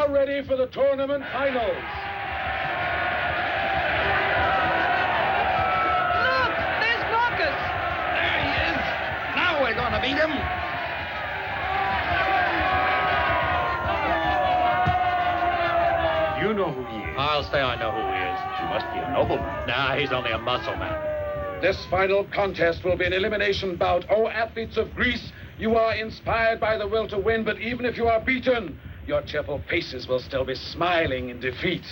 now ready for the tournament finals. Look, there's Colossus. There he is. Now we're going to beat him. You know who he is. I'll say I know who he is. He must be a nobleman. Nah, he's only a muscle man. This final contest will be an elimination bout. Oh, athletes of Greece, you are inspired by the will to win, but even if you are beaten, your cheerful faces will still be smiling in defeat.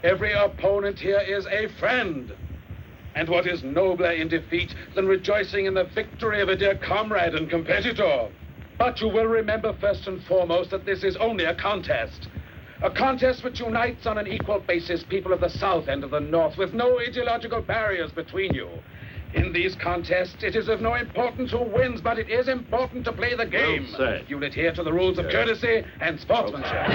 Every opponent here is a friend. And what is nobler in defeat than rejoicing in the victory of a dear comrade and competitor? But you will remember first and foremost that this is only a contest. A contest which unites on an equal basis people of the South and of the North with no ideological barriers between you. In these contests, it is of no importance who wins, but it is important to play the game. Well said. You'll adhere to the rules of courtesy and sportsmanship.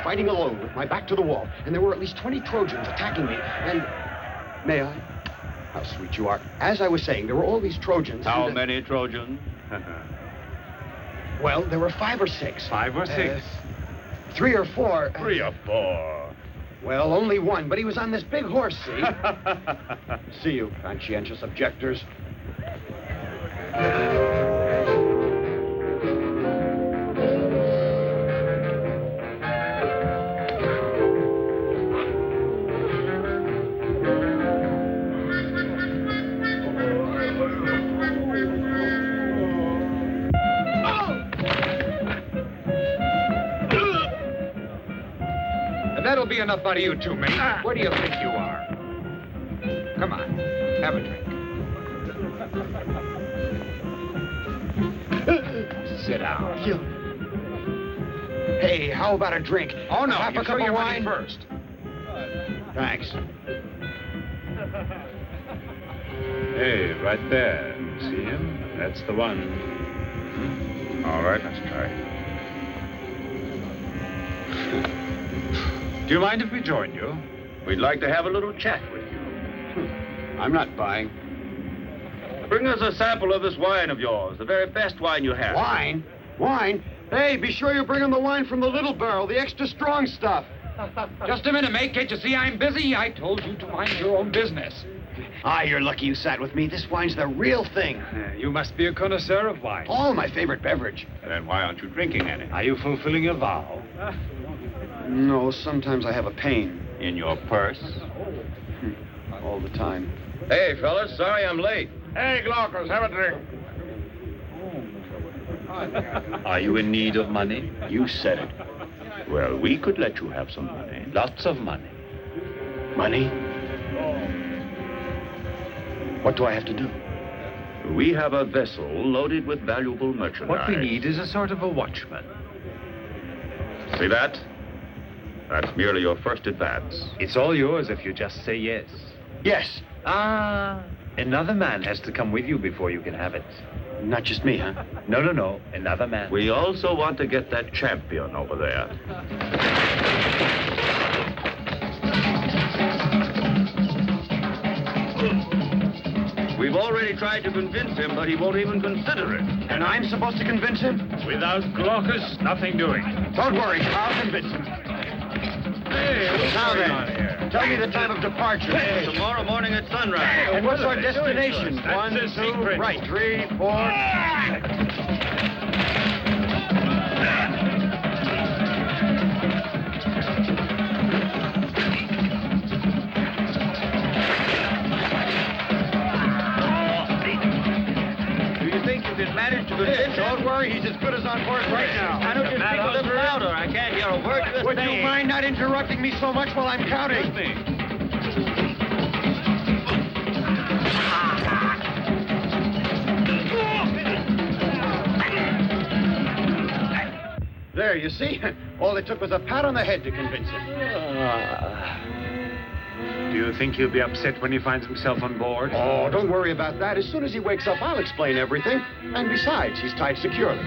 Fighting alone with my back to the wall, and there were at least 20 Trojans attacking me, and... May I? How sweet you are. As I was saying, there were all these Trojans. How many Trojans? Well, there were 5 or 6. 5 or 6? 3 or 4. 3 or 4. Well, only one, but he was on this big horse, see? See you, conscientious objectors. That'll be enough out of you two, mate. Where do you think you are? Come on, have a drink. Sit down. Hey, how about a drink? Oh, no, Half you a show cup your of money wine first. Thanks. Hey, right there. See him? That's the one. All right, let's try. Do you mind if we join you? We'd like to have a little chat with you. I'm not buying. Bring us a sample of this wine of yours, the very best wine you have. Wine? Wine? Hey, be sure you bring him the wine from the little barrel, the extra strong stuff. Just a minute, mate. Can't you see I'm busy? I told you to mind your own business. Ah, you're lucky you sat with me. This wine's the real thing. You must be a connoisseur of wine. All my favorite beverage. Then why aren't you drinking any? Are you fulfilling your vow? No, sometimes I have a pain. In your purse? All the time. Hey, fellas, sorry I'm late. Hey, Glaucus, have a drink. Are you in need of money? You said it. Well, we could let you have some money. Lots of money. Money? What do I have to do? We have a vessel loaded with valuable merchandise. What we need is a sort of a watchman. See that? That's merely your first advance. It's all yours if you just say yes. Yes. Ah, another man has to come with you before you can have it. Not just me, huh? No. Another man. We also want to get that champion over there. We've already tried to convince him, but he won't even consider it. And I'm supposed to convince him? Without Colossus, nothing doing. Don't worry, I'll convince him. Hey, what's Now going then, on here? tell me the time of departure. Tomorrow morning at sunrise. And what's our destination? That's 1, the 2, secret. right, 3, 4. Do you think you can manage to convince him? Don't worry, he's as good as on board right now. Why don't you speak a little louder? I can't hear a word you're Would saying. you mind not interrupting me so much while I'm counting? There, you see? All it took was a pat on the head to convince him. Do you think he'll be upset when he finds himself on board? Oh, don't worry about that. As soon as he wakes up, I'll explain everything. And besides, he's tied securely.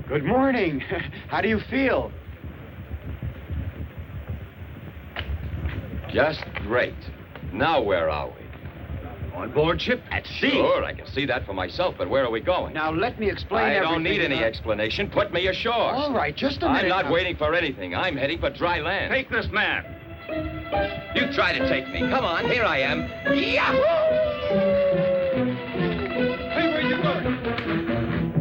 Good morning. How do you feel? Just great. Now where are we? On board ship at sea. Sure, I can see that for myself, but where are we going? Now, let me explain I everything. don't need any explanation. Put me ashore. All right, just a minute. I'm not now. waiting for anything. I'm heading for dry land. Take this man. You try to take me. Come on, here I am. Yahoo! Hey, where you going?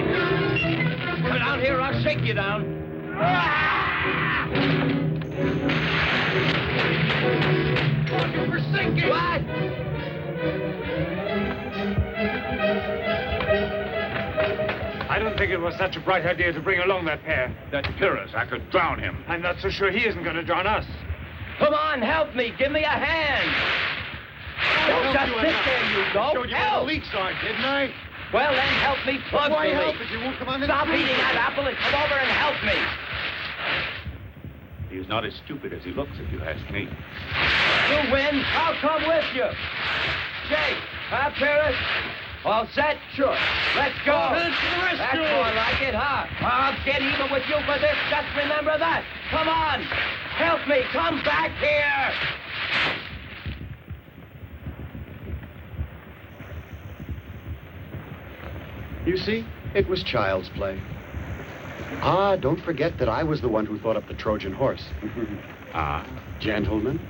Come down here, I'll shake you down. You're sinking. What? I don't think it was such a bright idea to bring along that pair. That Pyrrhus, I could drown him. I'm not so sure he isn't going to drown us. Come on, help me. Give me a hand. Don't just sit there, you go. Showed you where the Help. leaks are, didn't I? Well, then help me plug Why the help leak. if you won't come on this Stop cruise? eating that apple and come over and help me. He's not as stupid as he looks, if you ask me. You win. I'll come with you. Jake, Pyrrhus? All set? Sure. Let's go. That's more like it, huh? I'll get even with you for this. Just remember that. Come on. Help me. Come back here. You see, it was child's play. Ah, don't forget that I was the one who thought up the Trojan horse. Ah. Gentlemen.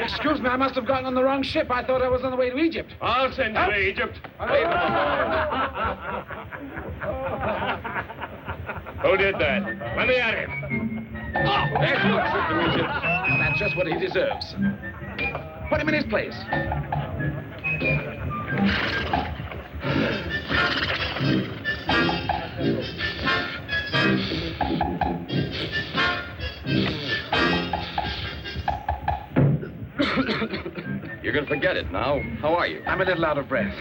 Excuse me, I must have gotten on the wrong ship. I thought I was on the way to Egypt. I'll send you to Egypt. Who did that? Let me at him. Oh, there's your trip to Egypt. That's just what he deserves. Put him in his place. You're going to forget it now. How are you? I'm a little out of breath.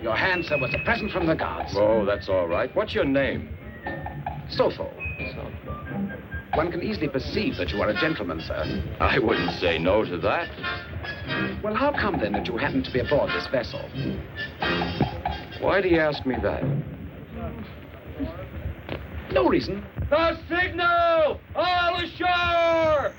Your hand, sir, was a present from the gods. Oh, that's all right. What's your name? Sotho. One can easily perceive that you are a gentleman, sir. I wouldn't say no to that. Well, how come, then, that you happen to be aboard this vessel? Why do you ask me that? No reason. The signal! All ashore!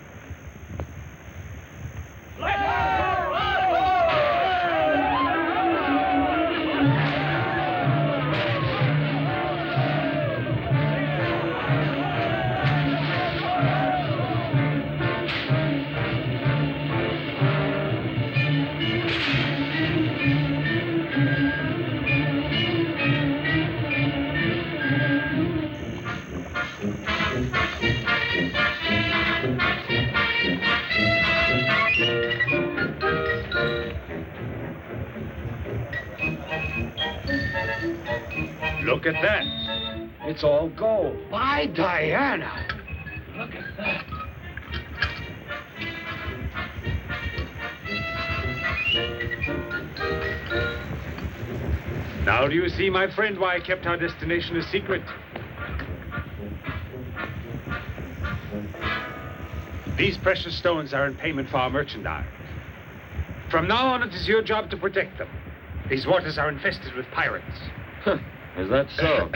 Look at that. It's all gold. By Diana! Look at that. Now do you see, my friend, why I kept our destination a secret? These precious stones are in payment for our merchandise. From now on, it is your job to protect them. These waters are infested with pirates. Is that so?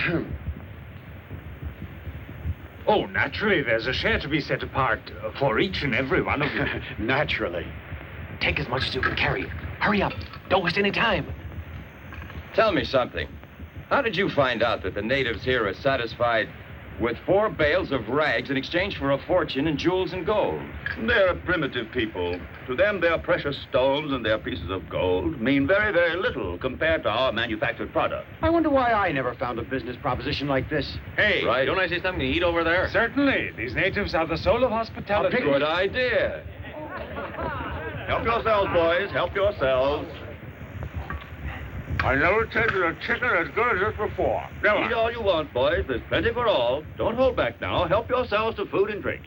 Oh, naturally, there's a share to be set apart for each and every one of you. Naturally. Take as much as you can carry. Hurry up. Don't waste any time. Tell me something. How did you find out that the natives here are satisfied with 4 bales of rags in exchange for a fortune in jewels and gold? They're primitive people. To them, their precious stones and their pieces of gold mean very, very little compared to our manufactured product. I wonder why I never found a business proposition like this. Hey, Right. don't I see something to eat over there? Certainly. These natives are the soul of hospitality. Good idea. Help yourselves, boys. Help yourselves. I never tasted a chicken as good as this before. Eat Never. all you want, boys. There's plenty for all. Don't hold back now. Help yourselves to food and drink.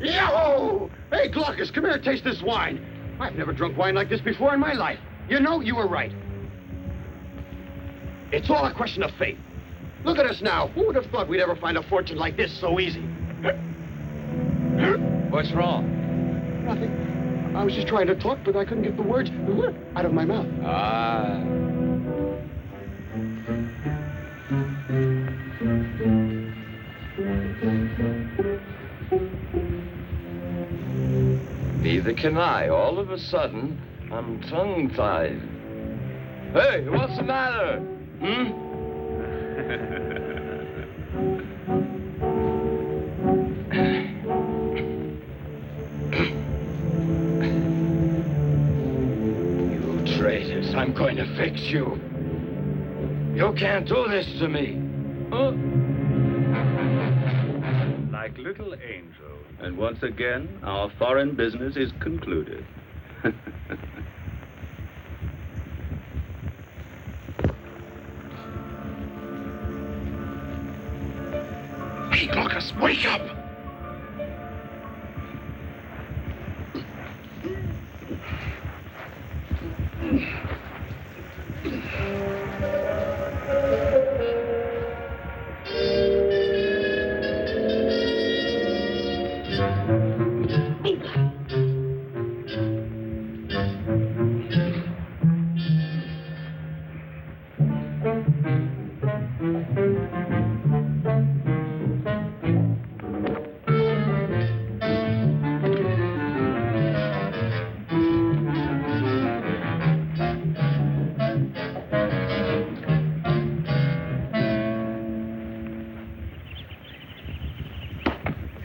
Yo! Hey, Glaucus, come here, taste this wine. I've never drunk wine like this before in my life. You know, you were right. It's all a question of fate. Look at us now. Who would have thought we'd ever find a fortune like this so easy? What's wrong? Nothing. I was just trying to talk, but I couldn't get the words out of my mouth. Ah. Neither can I. All of a sudden, I'm tongue-tied. Hey, what's the matter? You traitors, I'm going to fix you. You can't do this to me. Huh? Like little angels. And once again, our foreign business is concluded. Hey, Glaucus, wake up!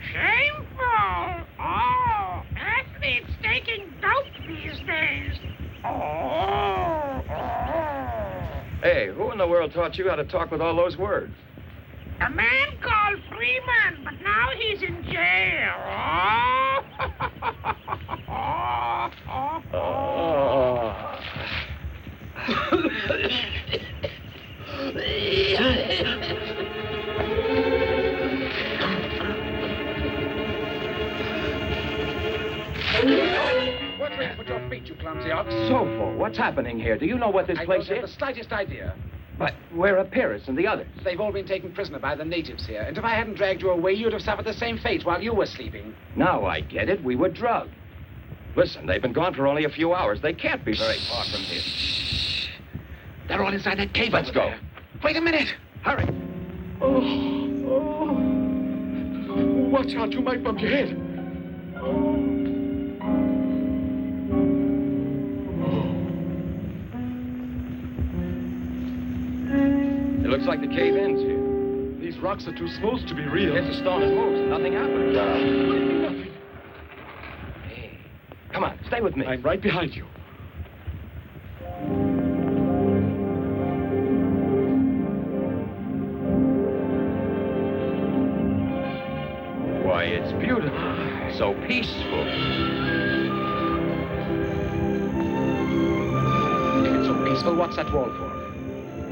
Shameful! Oh, athletes taking dope these days. Oh. Hey, who in the world taught you how to talk with all those words? A man called Freeman, but now he's in jail. What way to put your feet, you clumsy ox? Sofo, what's happening here? Do you know what this I place don't have is? the slightest idea. But where are Pyrrhus and the others? They've all been taken prisoner by the natives here, and if I hadn't dragged you away, you'd have suffered the same fate while you were sleeping. Now I get it. We were drugged. Listen, they've been gone for only a few hours. They can't be very far from here. They're all inside that cave Let's over go. there. Wait a minute. Hurry. Watch out, you might bump your head. It looks like the cave ends here. These rocks are too smooth to be real. Hits a stone and moves. Nothing happens. Nothing. Hey, come on, stay with me. I'm right behind you. Why, it's beautiful. So peaceful. If it's so peaceful, what's that wall for?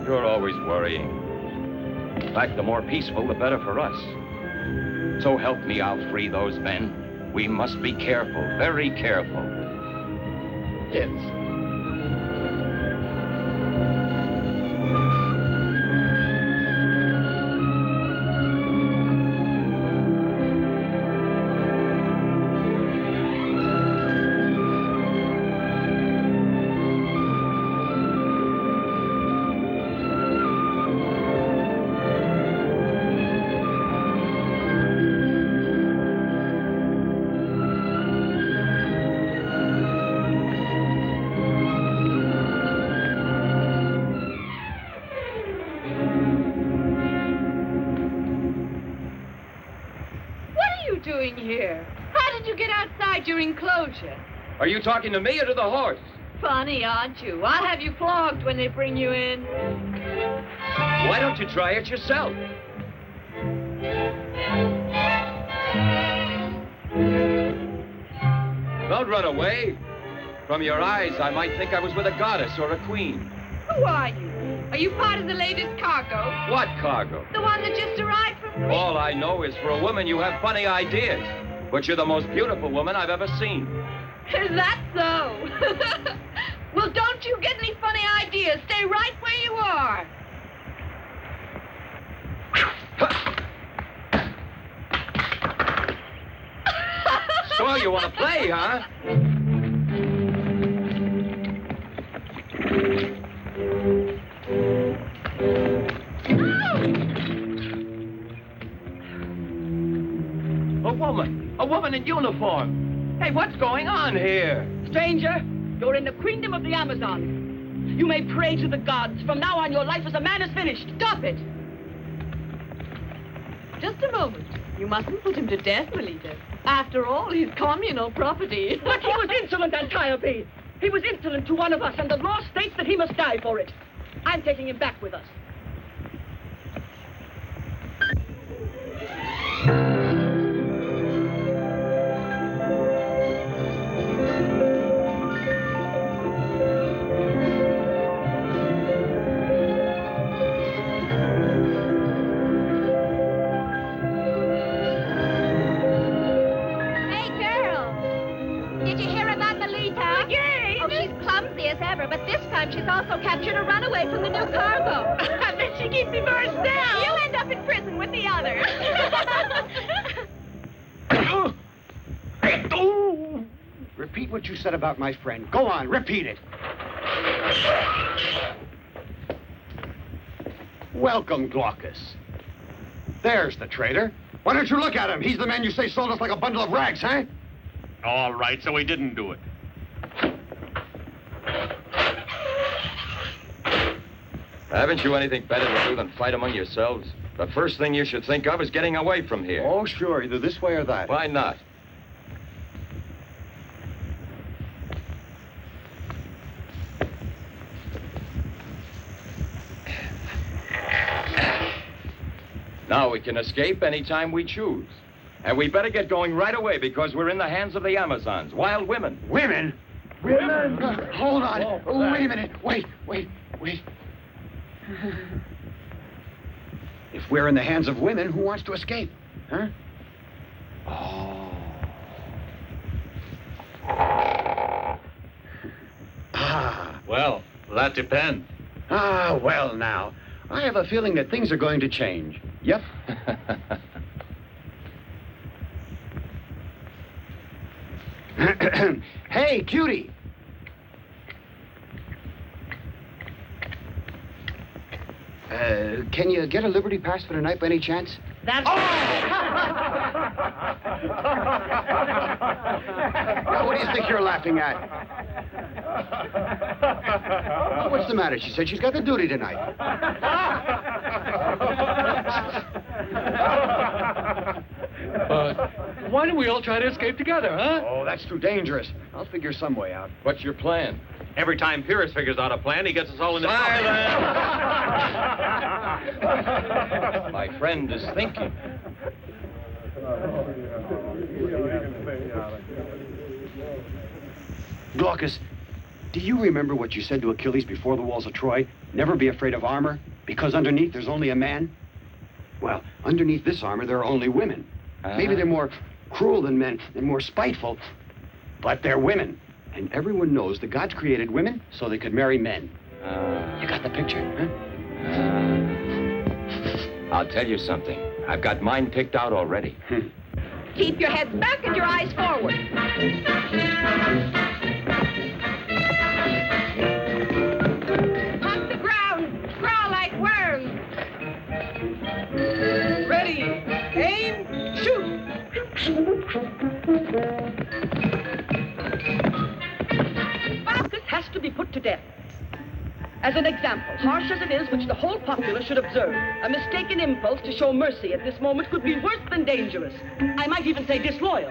You're always worrying. In fact, the more peaceful, the better for us. So help me, I'll free those men. We must be careful, very careful. Yes. Doing here? How did you get outside your enclosure? Are you talking to me or to the horse? Funny, aren't you? I'll have you flogged when they bring you in. Why don't you try it yourself? Don't run away. From your eyes, I might think I was with a goddess or a queen. Who are you? Are you part of the latest cargo? What cargo? The one that just arrived from Greece? All I know is for a woman, you have funny ideas. But you're the most beautiful woman I've ever seen. Is that so? Well, don't you get any funny ideas. Stay right where you are. So you want to play, huh? A woman in uniform. Hey, what's going on here? Stranger, you're in the queendom of the Amazon. You may pray to the gods. From now on, your life as a man is finished. Stop it! Just a moment. You mustn't put him to death, Melita. After all, he's communal property. But he was insolent, Antiope. He was insolent to one of us, and the law states that he must die for it. I'm taking him back with us. But this time she's also captured a runaway from the new cargo. I bet she keeps me first down. You end up in prison with the other. Repeat what you said about my friend. Go on, repeat it. Welcome, Glaucus. There's the traitor. Why don't you look at him? He's the man you say sold us like a bundle of rags, huh? All right, so he didn't do it. Haven't you anything better to do than fight among yourselves? The first thing you should think of is getting away from here. Oh, sure, either this way or that. Why not? Now we can escape anytime we choose. And we better get going right away because we're in the hands of the Amazons, wild women. Women? Women? Hold on. Oh, wait a minute. Wait. If we're in the hands of women, who wants to escape? Huh? Oh. Well, that depends. Well, now. I have a feeling that things are going to change. Yep. Hey, cutie. Can you get a Liberty Pass for tonight by any chance? That's... Oh! Now, what do you think you're laughing at? Oh, what's the matter? She said she's got the duty tonight. Why don't we all try to escape together, huh? Oh, that's too dangerous. I'll figure some way out. What's your plan? Every time Pyrrhus figures out a plan, he gets us all in the... My friend is thinking. Glaucus, do you remember what you said to Achilles before the walls of Troy? Never be afraid of armor, because underneath there's only a man? Well, underneath this armor, there are only women. Maybe they're more cruel than men and more spiteful, but they're women. And everyone knows the gods created women so they could marry men. You got the picture, huh? I'll tell you something. I've got mine picked out already. Keep your heads back and your eyes forward. Hunt the ground. Crawl like worms. Ready, aim, shoot! This has to be put to death. As an example, harsh as it is, which the whole populace should observe, a mistaken impulse to show mercy at this moment could be worse than dangerous. I might even say disloyal.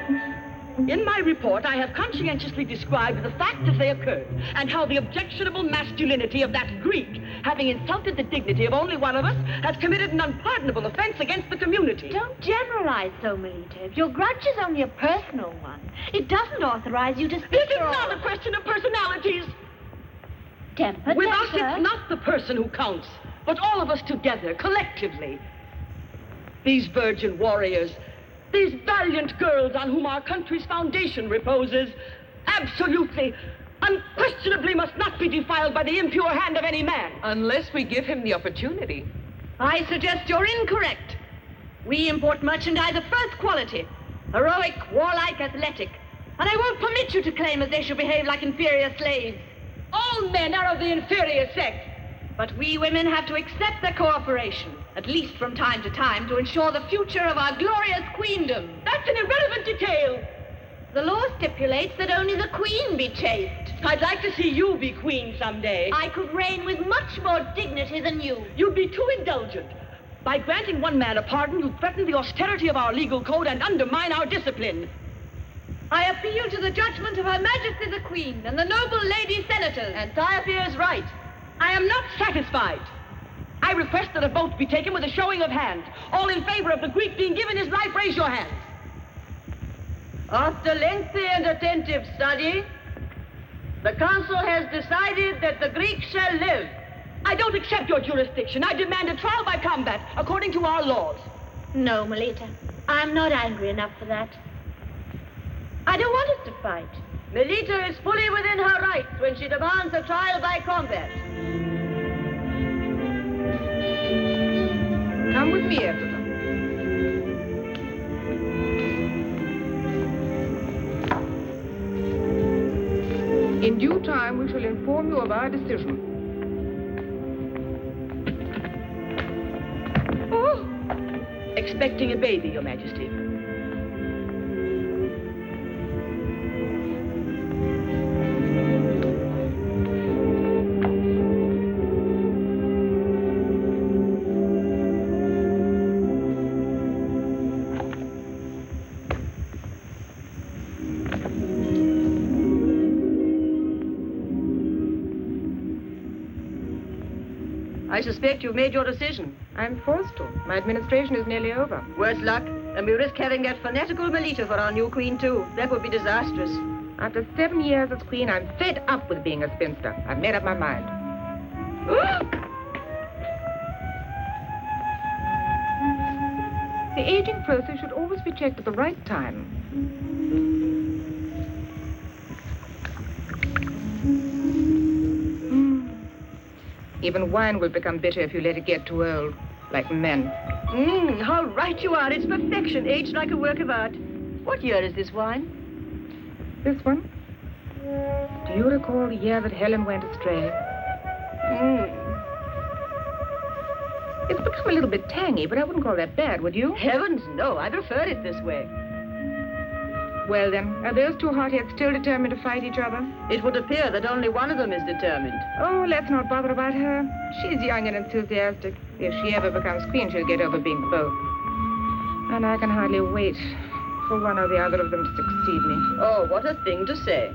In my report, I have conscientiously described the facts as they occurred, and how the objectionable masculinity of that Greek, having insulted the dignity of only one of us, has committed an unpardonable offense against the community. Don't generalize so, Melita. If your grudge is only a personal one, it doesn't authorize you to speak. This is not a question of personalities. Temper, With us, temper. it's not the person who counts, but all of us together, collectively. These virgin warriors, these valiant girls on whom our country's foundation reposes, absolutely, unquestionably must not be defiled by the impure hand of any man. Unless we give him the opportunity. I suggest you're incorrect. We import merchandise of first quality, heroic, warlike, athletic. And I won't permit you to claim as they should behave like inferior slaves. All men are of the inferior sex. But we women have to accept their cooperation, at least from time to time, to ensure the future of our glorious queendom. That's an irrelevant detail. The law stipulates that only the queen be chaste. I'd like to see you be queen someday. I could reign with much more dignity than you. You'd be too indulgent. By granting one man a pardon, you'd threaten the austerity of our legal code and undermine our discipline. I appeal to the judgment of Her Majesty the Queen and the noble lady senators. And Thyatira is right. I am not satisfied. I request that a vote be taken with a showing of hands. All in favor of the Greek being given his life, raise your hands. After lengthy and attentive study, the council has decided that the Greek shall live. I don't accept your jurisdiction. I demand a trial by combat, according to our laws. No, Melita. I'm not angry enough for that. I don't want us to fight. Melita is fully within her rights when she demands a trial by combat. Come with me, Ephraim. In due time, we shall inform you of our decision. Oh! Expecting a baby, Your Majesty. I suspect you've made your decision. I'm forced to. My administration is nearly over. Worse luck, and we risk having that fanatical Melita for our new queen, too. That would be disastrous. After 7 years as queen, I'm fed up with being a spinster. I've made up my mind. The aging process should always be checked at the right time. Even wine will become bitter if you let it get too old, like men. How right you are. It's perfection, aged like a work of art. What year is this wine? This one? Do you recall the year that Helen went astray? It's become a little bit tangy, but I wouldn't call that bad, would you? Heavens, no. I prefer it this way. Well, then, are those two hotheads still determined to fight each other? It would appear that only one of them is determined. Oh, let's not bother about her. She's young and enthusiastic. If she ever becomes queen, she'll get over being both. And I can hardly wait for one or the other of them to succeed me. Oh, what a thing to say.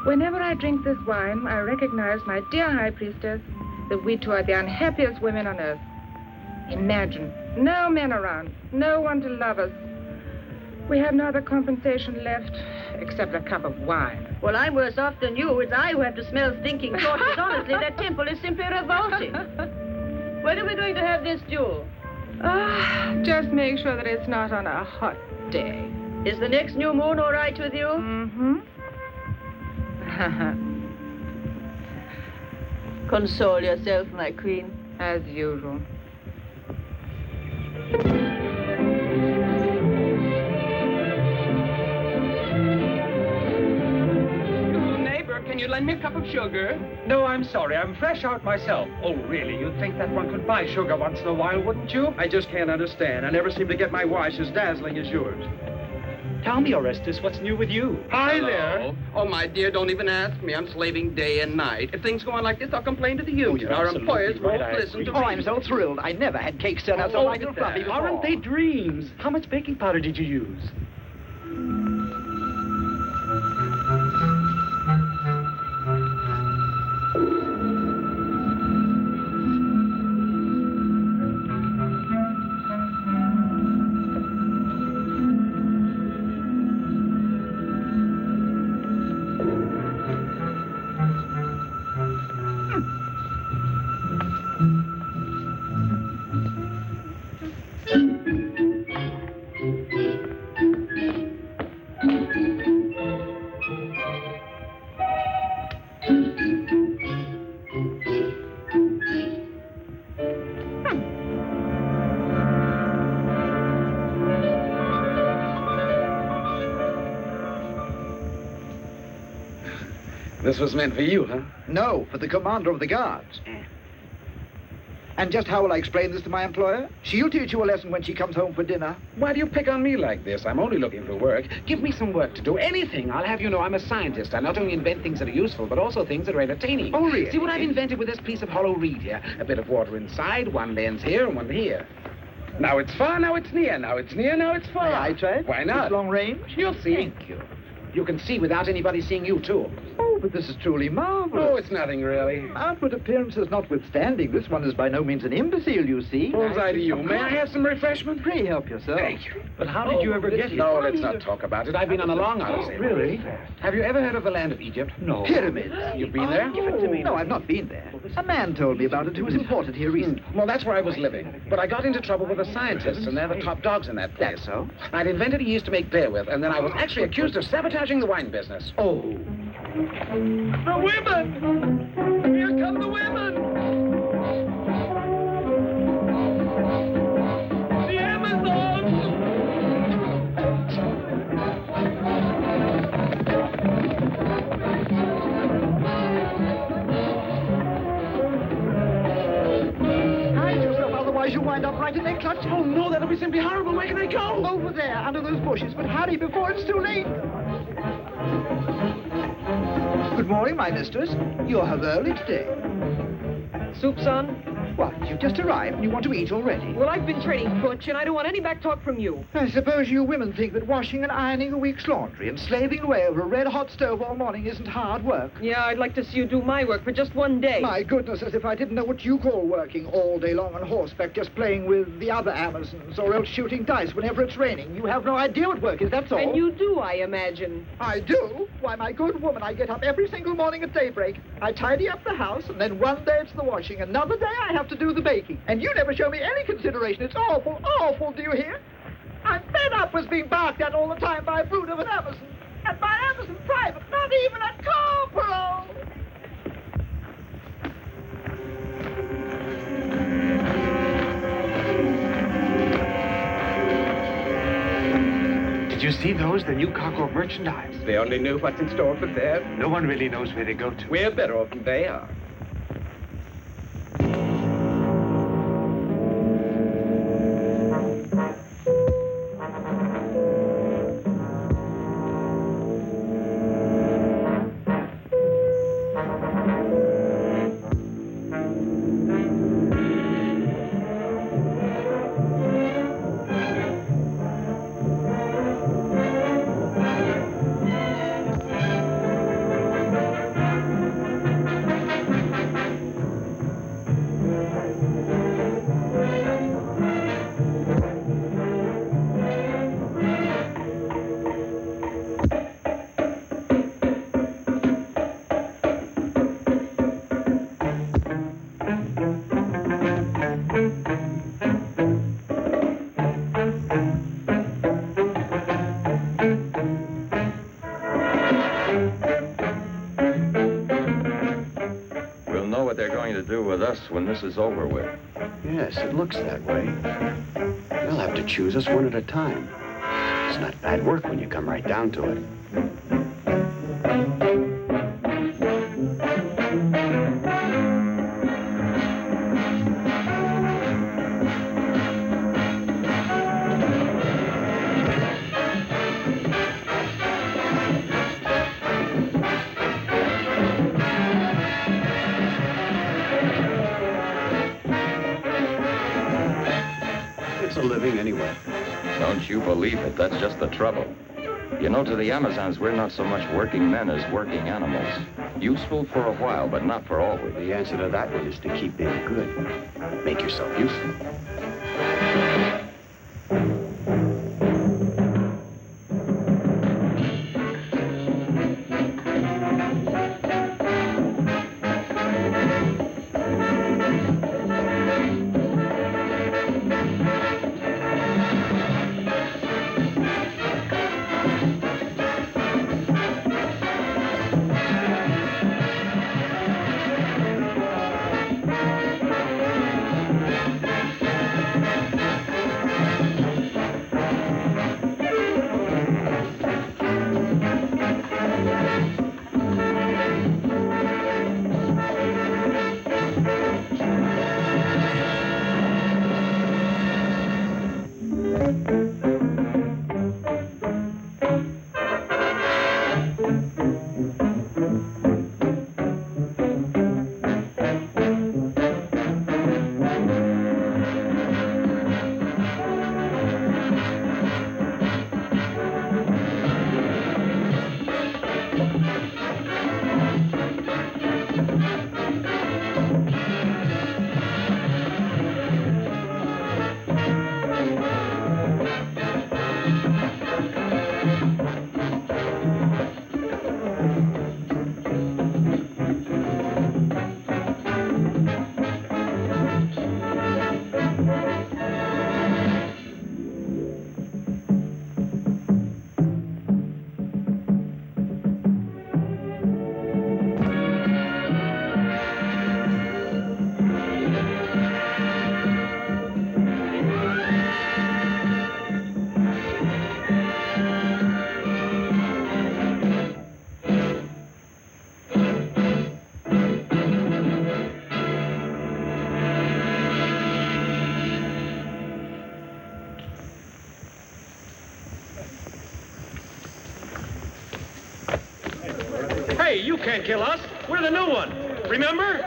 Whenever I drink this wine, I recognize my dear high priestess that we two are the unhappiest women on earth. Imagine, no men around, no one to love us. We have no other compensation left, except a cup of wine. Well, I'm worse off than you. It's I who have to smell stinking torches. Honestly, that temple is simply revolting. When are we going to have this duel? Just make sure that it's not on a hot day. Is the next new moon all right with you? Mm-hmm. Console yourself, my queen. As usual. Neighbor, can you lend me a cup of sugar? No, I'm sorry. I'm fresh out myself. Oh, really? You'd think that one could buy sugar once in a while, wouldn't you? I just can't understand. I never seem to get my wash as dazzling as yours. Tell me, Orestes, what's new with you? Hi there. Oh, my dear, don't even ask me. I'm slaving day and night. If things go on like this, I'll complain to the union. Our employers won't listen to me. Oh, I'm so thrilled. I never had cakes turn out so light and fluffy before. Aren't they dreams? How much baking powder did you use? This was meant for you, huh? No, for the commander of the guards. And just how will I explain this to my employer? She'll teach you a lesson when she comes home for dinner. Why do you pick on me like this? I'm only looking for work. Give me some work to do. Anything. I'll have you know I'm a scientist. I not only invent things that are useful, but also things that are entertaining. Oh, really? See what I've invented with this piece of hollow reed here? A bit of water inside, one lens here and one here. Now it's far, now it's near. Now it's near, now it's far. May I try it? Why not? It's long range? You'll see. Thank you. You can see without anybody seeing you, too. Oh, but this is truly marvelous. Oh, it's nothing, really. Outward appearances notwithstanding, this one is by no means an imbecile, you see. Bullseye to you. May I have some refreshment? Pray help yourself. Thank you. But how did you ever get here? No, let's not talk about it. I've been on a long odyssey. Really? Have you ever heard of the land of Egypt? No. Pyramids. You've been there? Give it to me. No, I've not been there. A man told me about it who was imported here recently. Well, that's where I was living. But I got into trouble with the scientists, and they're the top dogs in that place. That's so? I'd invented a yeast to make beer with, and then I was actually accused of sabotaging the wine business. Oh. The women! Here come the women! The Amazons! Hide yourself, otherwise you'll wind up right in their clutch. Oh, no, that'll be simply horrible. Where can I go? Over there, under those bushes. But hurry before it's too late. Good morning, my mistress. You're up early today. Soup, son? What, you've just arrived and you want to eat already? Well, I've been training butch, and I don't want any back talk from you. I suppose you women think that washing and ironing a week's laundry and slaving away over a red-hot stove all morning isn't hard work. Yeah, I'd like to see you do my work for just one day. My goodness, as if I didn't know what you call working all day long on horseback, just playing with the other Amazons, or else shooting dice whenever it's raining. You have no idea what work is, that's all. And you do, I imagine. I do? Why, my good woman, I get up every single morning at daybreak. I tidy up the house, and then one day it's the washing, another day I have to do the baking. And you never show me any consideration. It's awful, awful, do you hear? I'm fed up with being barked at all the time by a brute of an Amazon. And by Amazon private, not even a corporal! Did you see those? The new cargo of merchandise. They only knew what's in store for them. No one really knows where they go to. We're better off than they are. what they're going to do with us when this is over with. Yes, it looks that way. They'll have to choose us one at a time. It's not bad work when you come right down to it. It's a living anyway. Don't you believe it? That's just the trouble. You know, to the Amazons, we're not so much working men as working animals. Useful for a while, but not for always. The answer to that one is to keep being good. Make yourself useful. Hey, you can't kill us. We're the new one. Remember?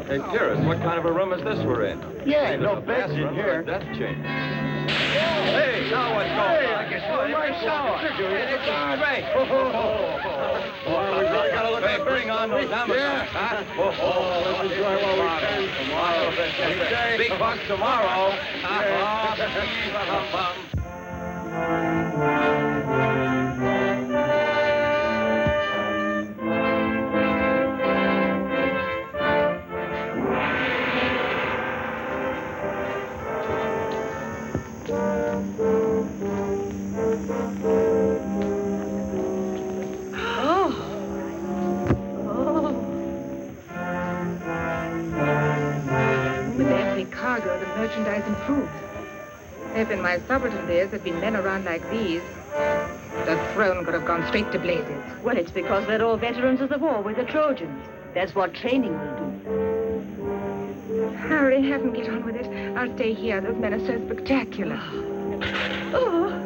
Hey, Pyrrhus, what kind of a room is this we're in? Yeah, no beds in here. Death chamber. Hey, now what's going on? My shower. It's great. We really got to look Hey, bring on those Amazons, huh? Let's enjoy while we can. Tomorrow. Big bucks tomorrow. Cargo, the merchandise improves. If in my subaltern days there'd been men around like these, the throne could have gone straight to blazes. Well, it's because they're all veterans of the war with the Trojans. That's what training will do. Hurry, have them get on with it. I'll stay here. Those men are so spectacular. Oh.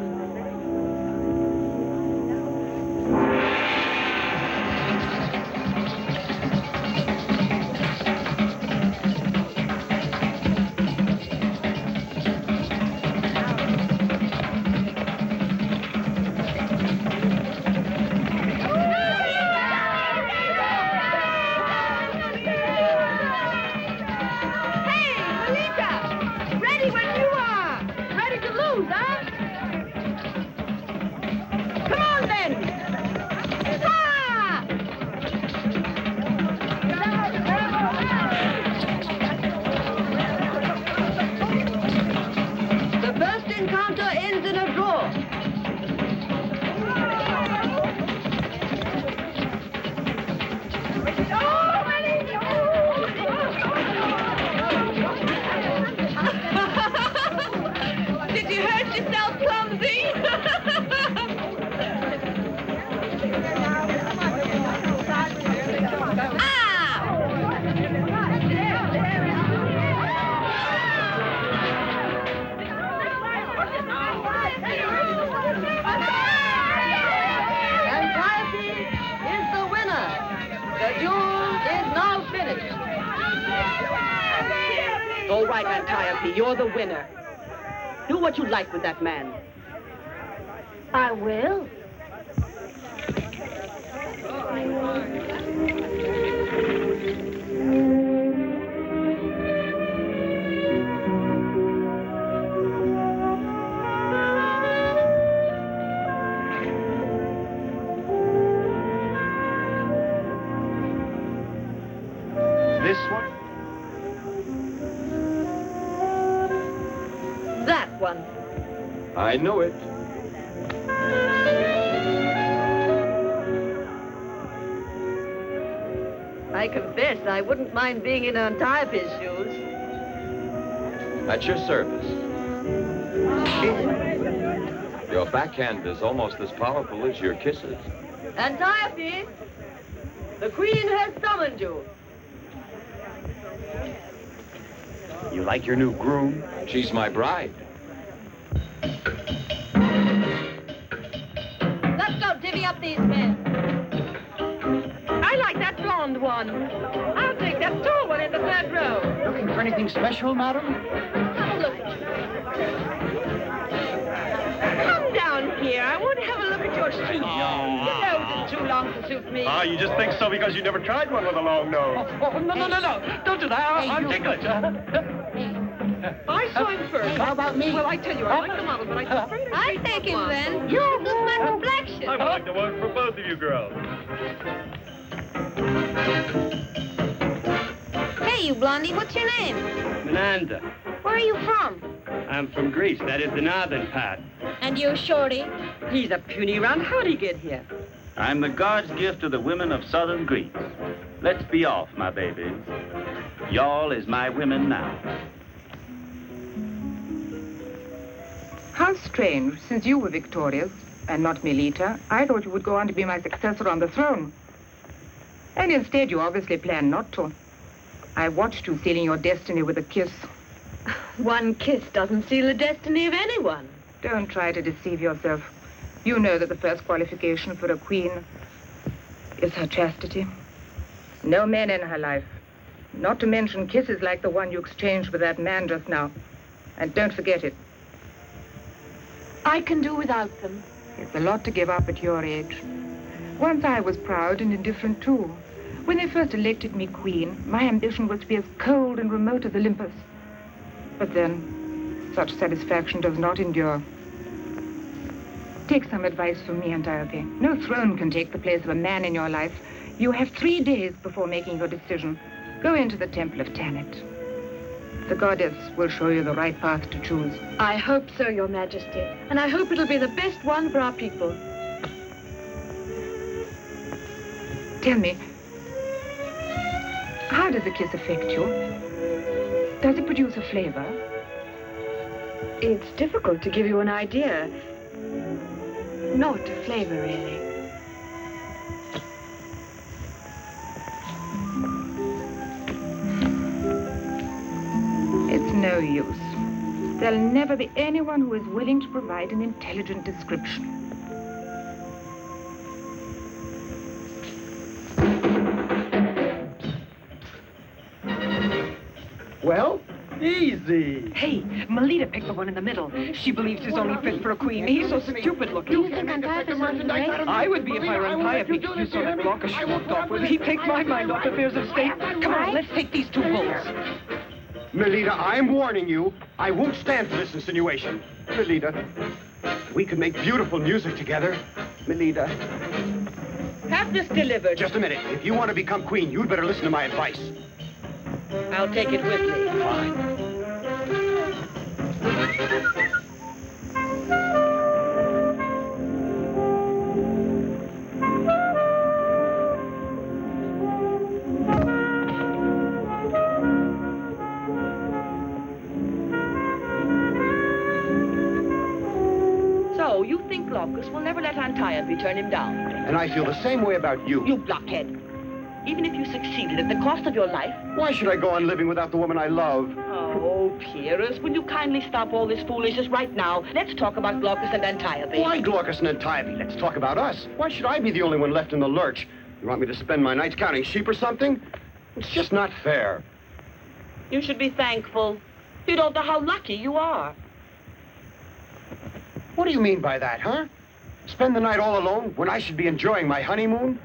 Ready when you are. Ready to lose, huh? All right, Antiope, you're the winner. Do what you like with that man. I will. This one? That one. I know it. I confess I wouldn't mind being in Antiope's shoes. At your service. Your backhand is almost as powerful as your kisses. Antiope, the Queen has summoned you. You like your new groom? She's my bride. Let's go divvy up these men. I like that blonde one. I'll take that tall one in the third row. Looking for anything special, madam? Have a look at you. Come down here. I want to have a look at your shoes. Your nose is too long to suit me. Ah, you just think so because you never tried one with a long nose. Oh, no. Don't do that. I'm ticklish. I saw him first. How about me? Well, I tell you, I like the model, but I'm afraid I'll take him then. You've my complexion. I would like to work for both of you girls. Hey, you blondie, what's your name? Menanda. Where are you from? I'm from Greece. That is the northern part. And you, Shorty? He's a puny round. How'd he get here? I'm the God's gift to the women of southern Greece. Let's be off, my babies. Y'all is my women now. How strange. Since you were victorious, and not Melita, I thought you would go on to be my successor on the throne. And instead, you obviously planned not to. I watched you sealing your destiny with a kiss. One kiss doesn't seal the destiny of anyone. Don't try to deceive yourself. You know that the first qualification for a queen is her chastity. No men in her life. Not to mention kisses like the one you exchanged with that man just now. And don't forget it. I can do without them. It's a lot to give up at your age. Once I was proud and indifferent too. When they first elected me queen, my ambition was to be as cold and remote as Olympus. But then, such satisfaction does not endure. Take some advice from me, Antiope. No throne can take the place of a man in your life. You have 3 days before making your decision. Go into the temple of Tanit. The goddess will show you the right path to choose. I hope so, Your Majesty. And I hope it'll be the best one for our people. Tell me, how does a kiss affect you? Does it produce a flavor? It's difficult to give you an idea. Not a flavor, really. It's no use. There'll never be anyone who is willing to provide an intelligent description. Well? Easy. Hey, Melita picked the one in the middle. She believes he's only fit for a queen. He's so stupid looking. You think Antiope's only great? I would be if I were Antiope. You saw the Glaucus she walked off with. He takes my mind off affairs of state. Come on, let's take these 2 bulls. Melita, I'm warning you. I won't stand for this insinuation. Melita, we could make beautiful music together. Melita. Have this delivered. Just a minute. If you want to become queen, you'd better listen to my advice. I'll take it with me. Fine. So, you think Glaucus will never let Antiope turn him down? And I feel the same way about you. You blockhead. Even if you succeeded at the cost of your life? Why should I go on living without the woman I love? Oh, Pyrrhus, will you kindly stop all this foolishness right now? Let's talk about Glaucus and Antiope. Why Glaucus and Antiope? Let's talk about us. Why should I be the only one left in the lurch? You want me to spend my nights counting sheep or something? It's just not fair. You should be thankful. You don't know how lucky you are. What do you mean by that, huh? Spend the night all alone when I should be enjoying my honeymoon?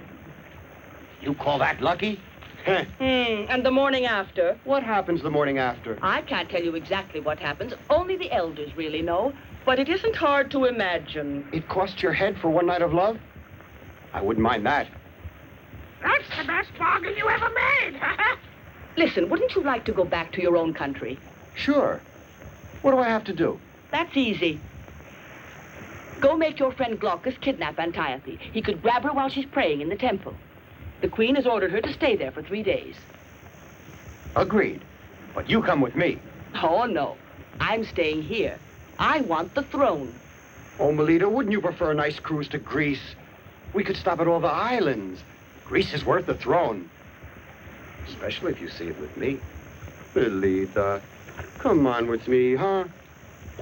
You call that lucky? And the morning after? What happens the morning after? I can't tell you exactly what happens. Only the elders really know. But it isn't hard to imagine. It cost your head for one night of love? I wouldn't mind that. That's the best bargain you ever made. Listen, wouldn't you like to go back to your own country? Sure. What do I have to do? That's easy. Go make your friend Glaucus kidnap Antiope. He could grab her while she's praying in the temple. The queen has ordered her to stay there for 3 days. Agreed. But you come with me. Oh, no. I'm staying here. I want the throne. Oh, Melita, wouldn't you prefer a nice cruise to Greece? We could stop at all the islands. Greece is worth the throne. Especially if you see it with me. Melita, come on with me, huh?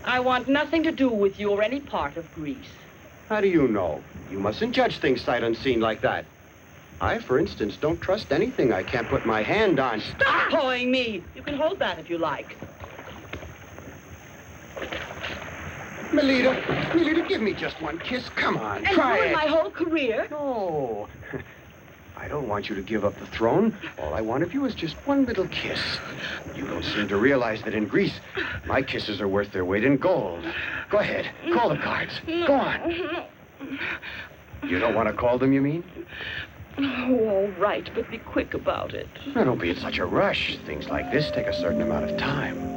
I want nothing to do with you or any part of Greece. How do you know? You mustn't judge things sight unseen like that. I, for instance, don't trust anything I can't put my hand on. Stop pawing me! You can hold that if you like. Melita, give me just one kiss. Come on, and try ruin it. my whole career? No. I don't want you to give up the throne. All I want of you is just one little kiss. You don't seem to realize that in Greece, my kisses are worth their weight in gold. Go ahead, call the cards. Go on. You don't want to call them, you mean? Oh, all right, but be quick about it. Now, don't be in such a rush. Things like this take a certain amount of time.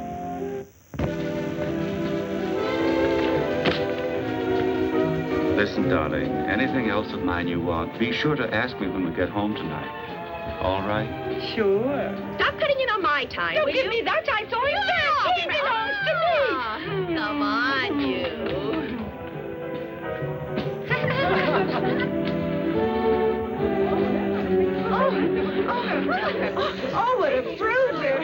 Listen, darling, anything else of mine you want, be sure to ask me when we get home tonight. All right? Sure. Stop cutting in on my time, Don't will give you? me that. I saw you dance. He belongs to me. Come on, you. Oh, what a bruiser.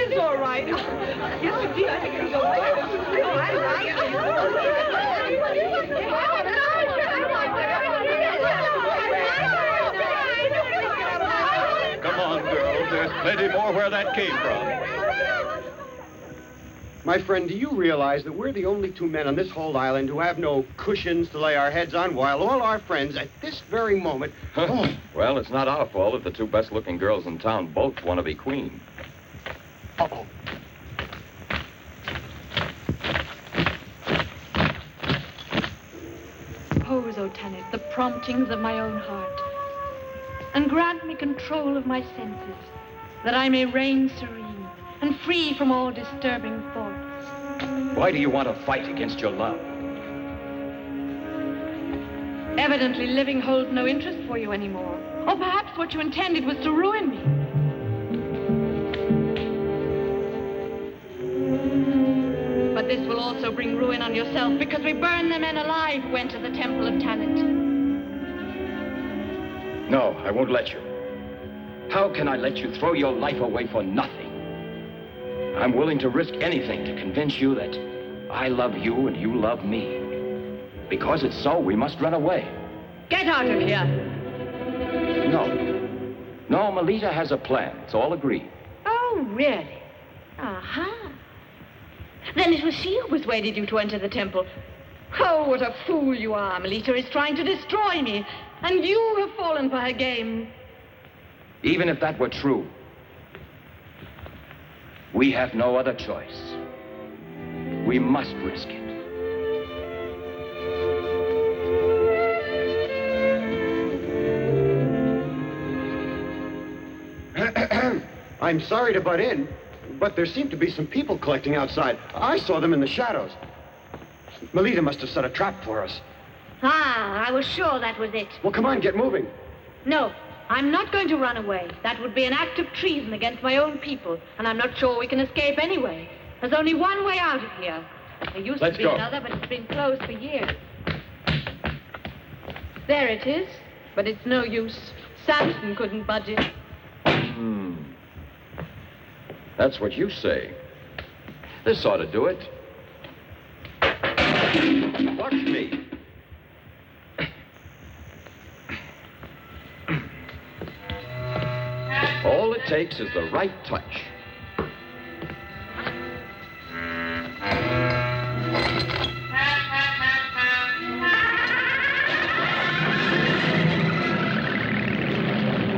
It's all right. Yes, indeed. I think it's all right. Come on, girls. There's plenty more where that came from. My friend, do you realize that we're the only two men on this whole island who have no cushions to lay our heads on, while all our friends at this very moment... Oh. Well, it's not our fault if the two best-looking girls in town both want to be queen. Uh-oh. Oppose, O Tanit, the promptings of my own heart, and grant me control of my senses, that I may reign serene and free from all disturbing thoughts. Why do you want to fight against your love? Evidently, living holds no interest for you anymore. Or perhaps what you intended was to ruin me. But this will also bring ruin on yourself, because we burn the men alive who enter the temple of Tanit. No, I won't let you. How can I let you throw your life away for nothing? I'm willing to risk anything to convince you that I love you and you love me. Because it's so, we must run away. Get out of here. No, Melita has a plan. It's all agreed. Oh, really? Aha. Then it was she who persuaded you to enter the temple. Oh, what a fool you are. Melita is trying to destroy me, and you have fallen for her game. Even if that were true, we have no other choice. We must risk it. I'm sorry to butt in, but there seem to be some people collecting outside. I saw them in the shadows. Melita must have set a trap for us. Ah, I was sure that was it. Well, come on, get moving. No, I'm not going to run away. That would be an act of treason against my own people, and I'm not sure we can escape anyway. There's only one way out of here. There used to be another, but it's been closed for years. There it is, but it's no use. Samson couldn't budge it. That's what you say. This ought to do it. Watch me. takes is the right touch.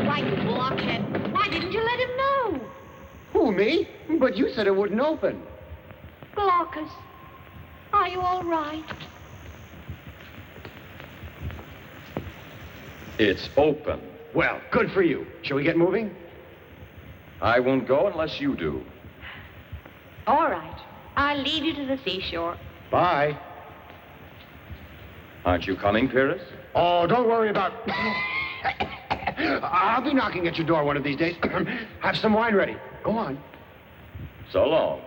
Why, you blockhead. Why didn't you let him know? Who, me? But you said it wouldn't open. Glaucus, are you all right? It's open. Well, good for you. Shall we get moving? I won't go unless you do. All right. I'll lead you to the seashore. Bye. Aren't you coming, Pyrrhus? Oh, don't worry about... I'll be knocking at your door one of these days. Have some wine ready. Go on. So long.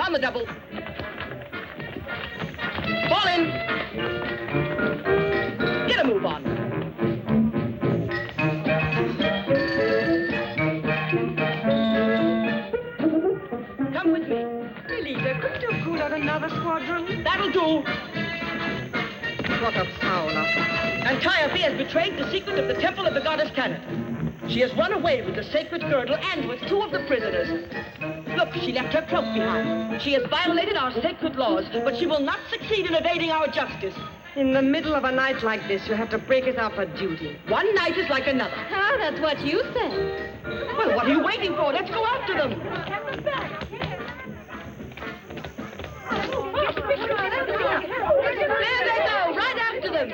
On the double. Fall in. Get a move on. Come with me. Leader, couldn't you call out another squadron? That'll do. What a fauna. Antiope has betrayed the secret of the temple of the goddess Tanit. She has run away with the sacred girdle and with 2 of the prisoners. Look, she left her cloak behind. She has violated our sacred laws, but she will not succeed in evading our justice. In the middle of a night like this, you have to break us up for duty. One night is like another. Ah, that's what you say. Well, what are you waiting for? Let's go after them. There they go, right after them.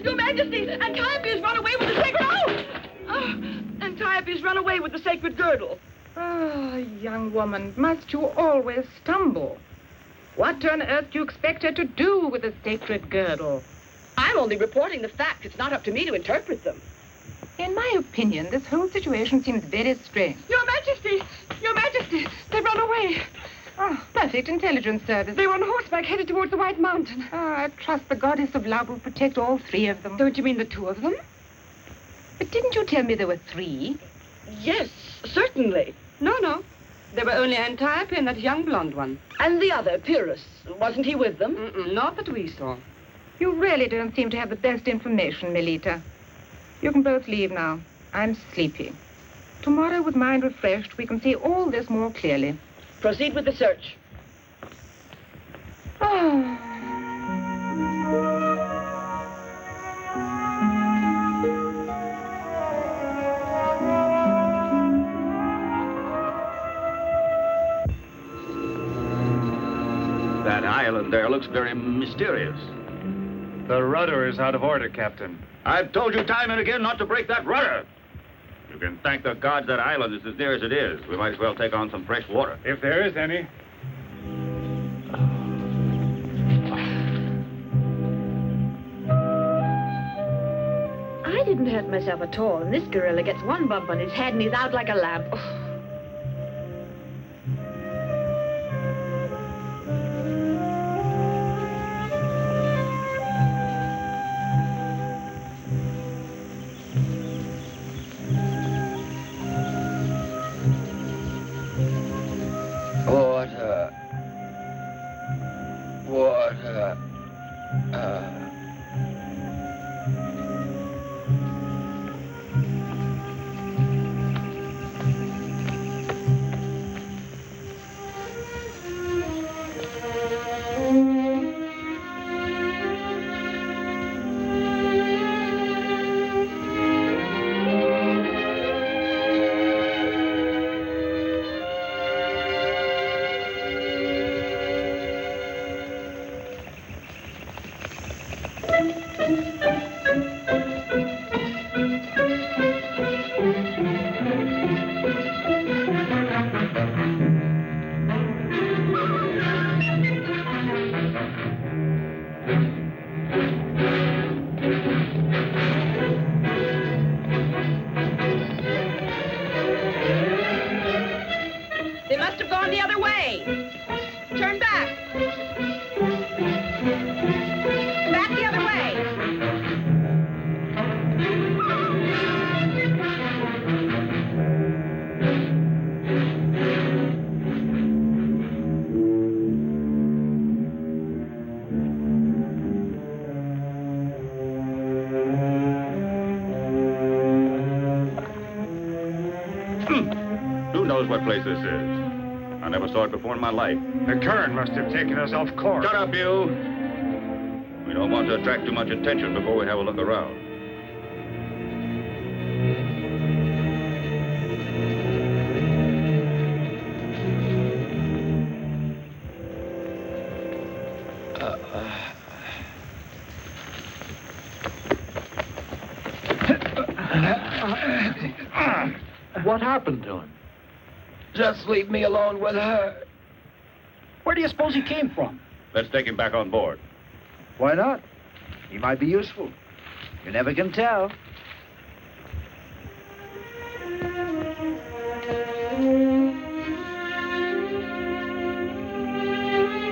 Your Majesty, Antiope's run away with the sacred... Antiope's run away with the sacred girdle. Ah, young woman, must you always stumble? What on earth do you expect her to do with the sacred girdle? I'm only reporting the facts. It's not up to me to interpret them. In my opinion, this whole situation seems very strange. Your Majesty, they've run away. Oh, perfect intelligence service. They were on horseback headed towards the White Mountain. Oh, I trust the goddess of love will protect all three of them. Don't you mean the two of them? But didn't you tell me there were three? Yes, certainly. No. There were only Antiope and that young blonde one. And the other, Pyrrhus. Wasn't he with them? Not that we saw. You really don't seem to have the best information, Melita. You can both leave now. I'm sleepy. Tomorrow, with mind refreshed, we can see all this more clearly. Proceed with the search. Oh. That island there looks very mysterious. The rudder is out of order, Captain. I've told you time and again not to break that rudder. You can thank the gods that island is as near as it is. We might as well take on some fresh water. If there is any. I didn't hurt myself at all, and this gorilla gets one bump on his head and he's out like a lamp. They must have gone the other way. Turn back. Back the other way. Who knows what place this is? I never saw it before in my life. The current must have taken us off course. Shut up, you! We don't want to attract too much attention before we have a look around. What happened to him? Just leave me alone with her. Where do you suppose he came from? Let's take him back on board. Why not? He might be useful. You never can tell.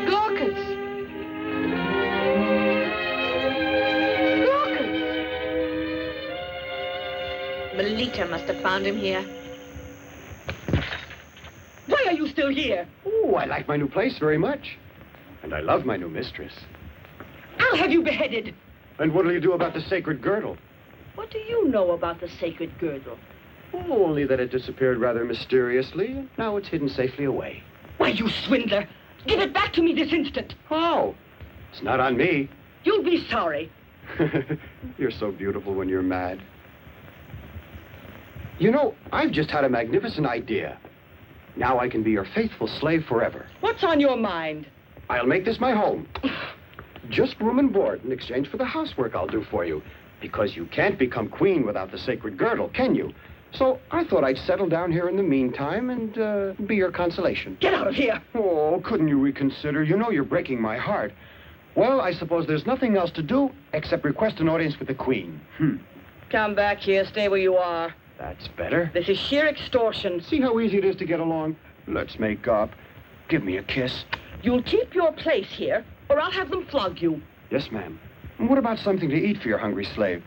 Glaucus! Glaucus! Melita must have found him here. Why are you still here? Oh, I like my new place very much. And I love my new mistress. I'll have you beheaded. And what'll you do about the sacred girdle? What do you know about the sacred girdle? Oh, only that it disappeared rather mysteriously, and now it's hidden safely away. Why, you swindler! Give it back to me this instant. How? It's not on me. You'll be sorry. You're so beautiful when you're mad. You know, I've just had a magnificent idea. Now I can be your faithful slave forever. What's on your mind? I'll make this my home. Just room and board in exchange for the housework I'll do for you. Because you can't become queen without the sacred girdle, can you? So I thought I'd settle down here in the meantime and be your consolation. Get out of here! Oh, couldn't you reconsider? You know you're breaking my heart. Well, I suppose there's nothing else to do except request an audience with the queen. Come back here. Stay where you are. That's better. This is sheer extortion. See how easy it is to get along? Let's make up. give me a kiss. You'll keep your place here, or I'll have them flog you. Yes, ma'am. And what about something to eat for your hungry slave?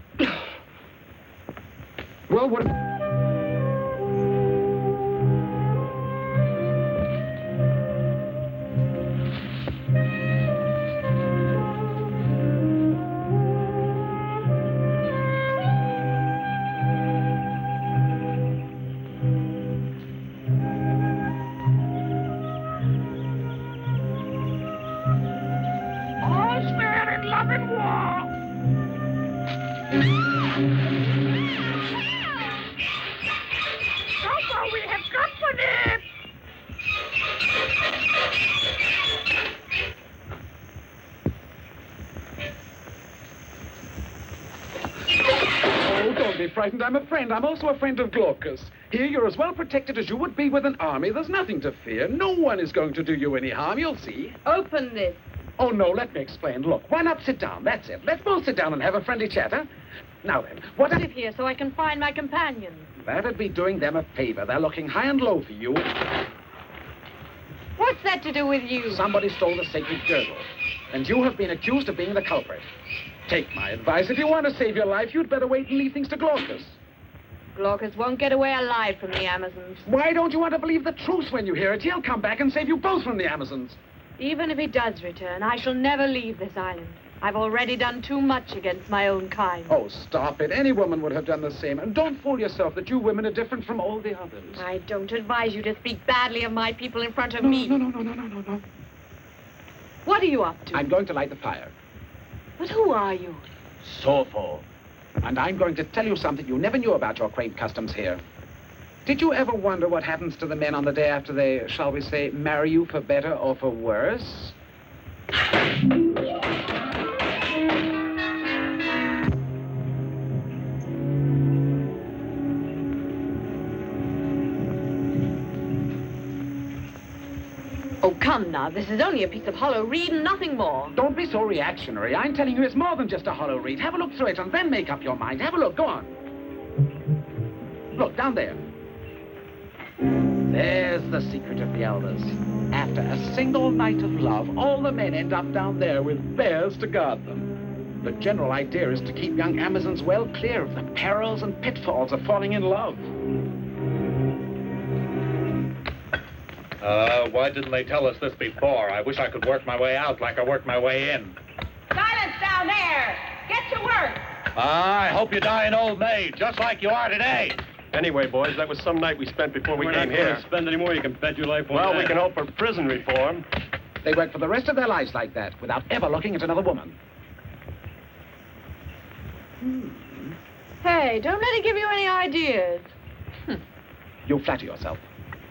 Well, what... All's fair in love and war. So we have company. Oh, don't be frightened. I'm a friend. I'm also a friend of Glaucus. Here, you're as well protected as you would be with an army. There's nothing to fear. No one is going to do you any harm. You'll see. Open this. Oh, no, let me explain. Look, why not sit down? That's it. Let's both sit down and have a friendly chat, huh? Now then, what... Live here so I can find my companions. That'd be doing them a favor. They're looking high and low for you. What's that to do with you? Somebody stole the sacred girdle, and you have been accused of being the culprit. Take my advice. If you want to save your life, you'd better wait and leave things to Glaucus. Glaucus won't get away alive from the Amazons. Why don't you want to believe the truth when you hear it? He'll come back and save you both from the Amazons. Even if he does return, I shall never leave this island. I've already done too much against my own kind. Oh, stop it. Any woman would have done the same. And don't fool yourself that you women are different from all the others. I don't advise you to speak badly of my people in front of me. No. What are you up to? I'm going to light the fire. But who are you? Soulful. And I'm going to tell you something you never knew about your quaint customs here. Did you ever wonder what happens to the men on the day after they, shall we say, marry you for better or for worse? Oh, come now. This is only a piece of hollow reed and nothing more. Don't be so reactionary. I'm telling you it's more than just a hollow reed. Have a look through it and then make up your mind. Have a look. Go on. Look, down there. There's the secret of the elders. After a single night of love, all the men end up down there with bears to guard them. The general idea is to keep young Amazons well clear of the perils and pitfalls of falling in love. Why didn't they tell us this before? I wish I could work my way out like I worked my way in. Silence down there! Get to work! I hope you die an old maid, just like you are today. Anyway, boys, that was some night we spent before we came here. We're not going to spend any more. You can bet your life on Well, that. we can hope for prison reform. They work for the rest of their lives like that, without ever looking at another woman. Hey, don't let it give you any ideas. You flatter yourself.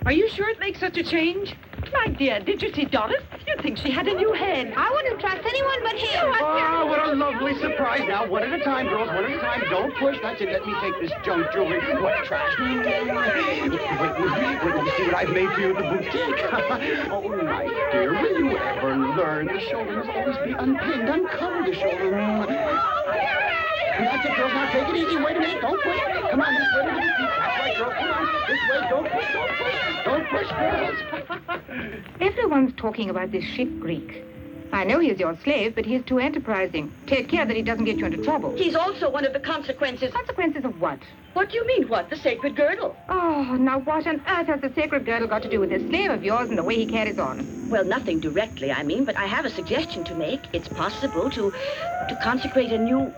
Are you sure it makes such a change? My dear, did you see Doris? You'd think she had a new head. I wouldn't trust anyone but him. Oh, what a lovely surprise. Now, one at a time, girls, one at a time. Don't push. That's it. Let me take this junk jewelry. What trash. Wait, you see what I've made for you at the boutique? Oh, my dear, will you ever learn? The shoulder must always be unpinned. Uncover the shoulder. That's it, girls. Now, take it easy. Wait a minute. Don't push. Come on, this way to the boutique. That's right, girls. Come on. This way. Don't push. Don't push. Don't push, girls. Everyone's talking about this ship Greek. I know he's your slave, but he's too enterprising. Take care that he doesn't get you into trouble. He's also one of the consequences. Consequences of what? What do you mean, what? The sacred girdle. Oh, now what on earth has the sacred girdle got to do with this slave of yours and the way he carries on? Well, nothing directly, I mean, but I have a suggestion to make. It's possible to consecrate a new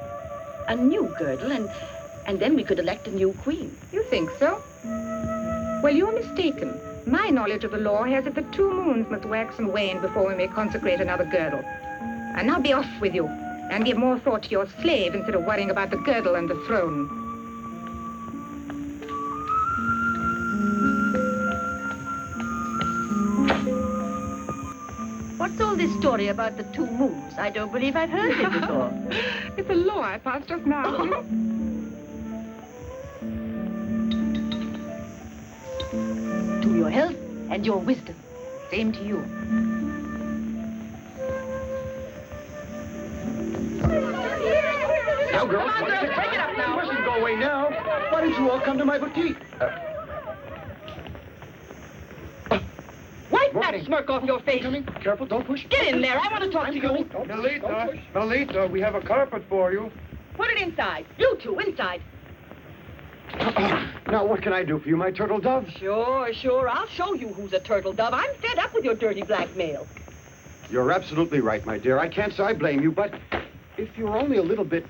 girdle, and then we could elect a new queen. You think so? Well, you're mistaken. My knowledge of the law has it that 2 moons must wax and wane before we may consecrate another girdle. And now be off with you, and give more thought to your slave instead of worrying about the girdle and the throne. What's all this story about the 2 moons? I don't believe I've heard it before. It's a law I passed just now. To your health and your wisdom. Same to you. Now, girls, Come on, girls, break it up now. You mustn't go away now. Why don't you all come to my boutique? Why, Wipe that smirk off your face. Careful, don't push. Get in there. I want to talk to you. Melita, we have a carpet for you. Put it inside. You two, inside. Now, what can I do for you, my turtle dove? Sure. I'll show you who's a turtle dove. I'm fed up with your dirty blackmail. You're absolutely right, my dear. I can't say I blame you, but if you were only a little bit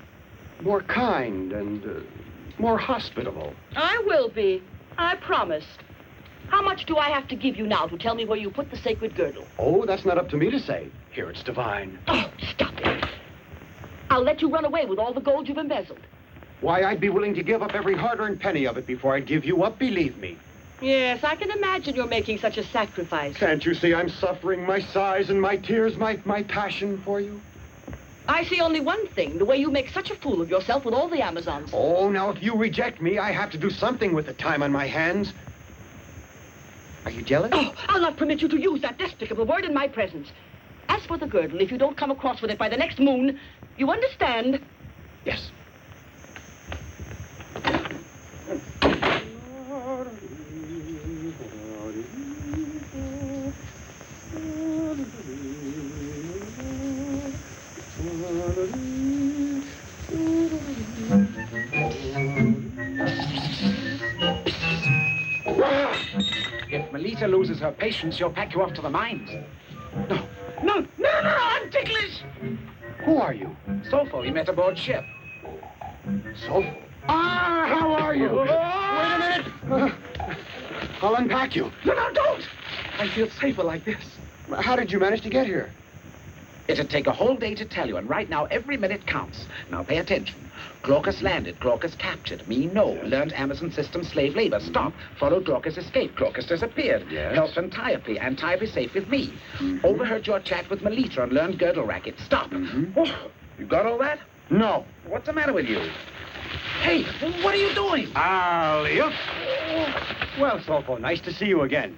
more kind and more hospitable. I will be. I promise. How much do I have to give you now to tell me where you put the sacred girdle? Oh, that's not up to me to say. Here, it's divine. Oh, stop it. I'll let you run away with all the gold you've embezzled. Why, I'd be willing to give up every hard-earned penny of it before I'd give you up, believe me. Yes, I can imagine you're making such a sacrifice. Can't you see I'm suffering my sighs and my tears, my passion for you? I see only one thing, the way you make such a fool of yourself with all the Amazons. Oh, now, if you reject me, I have to do something with the time on my hands. Are you jealous? Oh, I'll not permit you to use that despicable word in my presence. As for the girdle, if you don't come across with it by the next moon, you understand? Yes. If Melita loses her patience, she'll pack you off to the mines. No, I'm ticklish. Who are you? Sofo, you met aboard ship. Sofo? Ah, how are you? Wait a minute. I'll unpack you. No, don't! I feel safer like this. How did you manage to get here? It'd take a whole day to tell you, and right now every minute counts. Now pay attention. Glaucus landed, Glaucus captured. Me, no. Learned Amazon system slave labor. Stop. Followed Glaucus escape. Glaucus disappeared. Yes. Helped Antiope. Antiope safe with me. Overheard your chat with Melita and learned girdle racket. Stop. Oh, you got all that? No. What's the matter with you? Hey, what are you doing? Alley-oop. Well, Sofo, nice to see you again.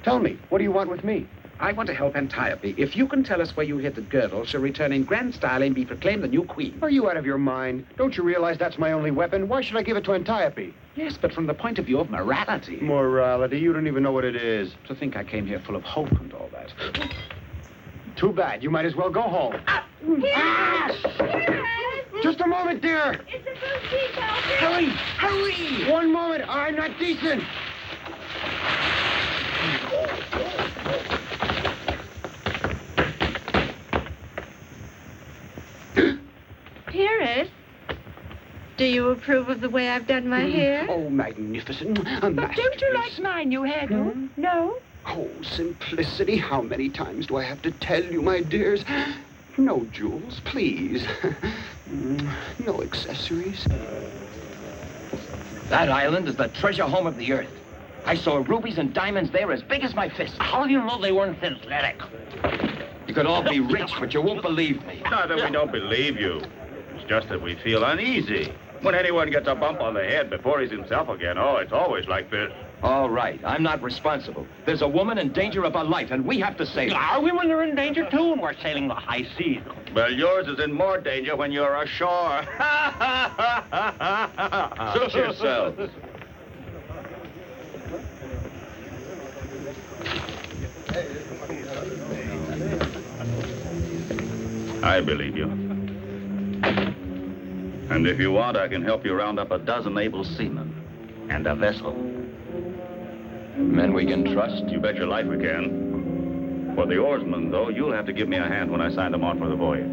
Tell me, what do you want with me? I want to help Antiope. If you can tell us where you hid the girdle, she'll return in grand style and be proclaimed the new queen. Are you out of your mind? Don't you realize that's my only weapon? Why should I give it to Antiope? Yes, but from the point of view of morality. Morality? You don't even know what it is. To think I came here full of hope and all that. Too bad. You might as well go home. Just a moment, dear. It's a boutique, Hurry! Hurry! One moment. I'm not decent. Dearest, do you approve of the way I've done my hair? Oh, magnificent. But don't you like my new hairdo? No? Oh, simplicity. How many times do I have to tell you, my dears? No jewels, please. No accessories. That island is the treasure home of the earth. I saw rubies and diamonds there as big as my fist. How do you know they weren't synthetic? You could all be rich, but you won't believe me. Not that we don't believe you. It's just that we feel uneasy. When anyone gets a bump on the head before he's himself again, oh, it's always like this. All right, I'm not responsible. There's a woman in danger of her life, and we have to save her. Our women are in danger, too, and we're sailing the high seas. Well, yours is in more danger when you're ashore. Suit yourselves. I believe you. And if you want, I can help you round up a dozen able seamen and a vessel. Men we can trust? You bet your life we can. For the oarsmen, though, you'll have to give me a hand when I sign them on for the voyage.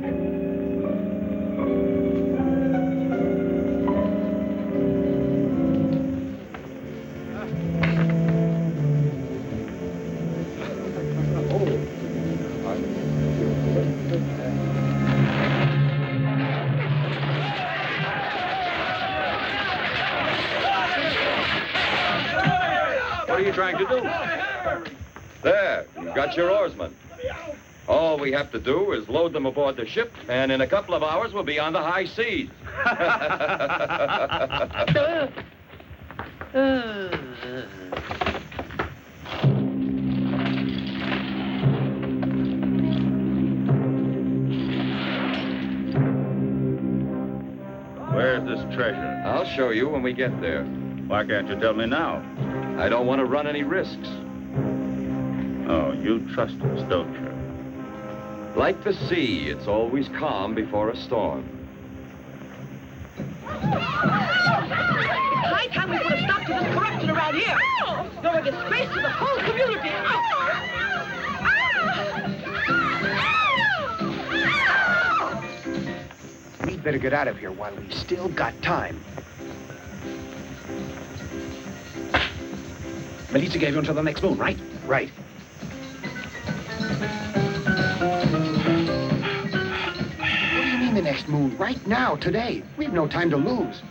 What are you trying to do? There, you've got your oarsmen. All we have to do is load them aboard the ship, and in a couple of hours we'll be on the high seas. Where's this treasure? I'll show you when we get there. Why can't you tell me now? I don't want to run any risks. Oh, you trust us, don't you? Like the sea, it's always calm before a storm. It's high time we put a stop to this corruption around here. You're a disgrace to the whole community. We'd better get out of here while we've still got time. Melita gave you until the next moon, right? Right. What do you mean the next moon? Right now, today. We've no time to lose.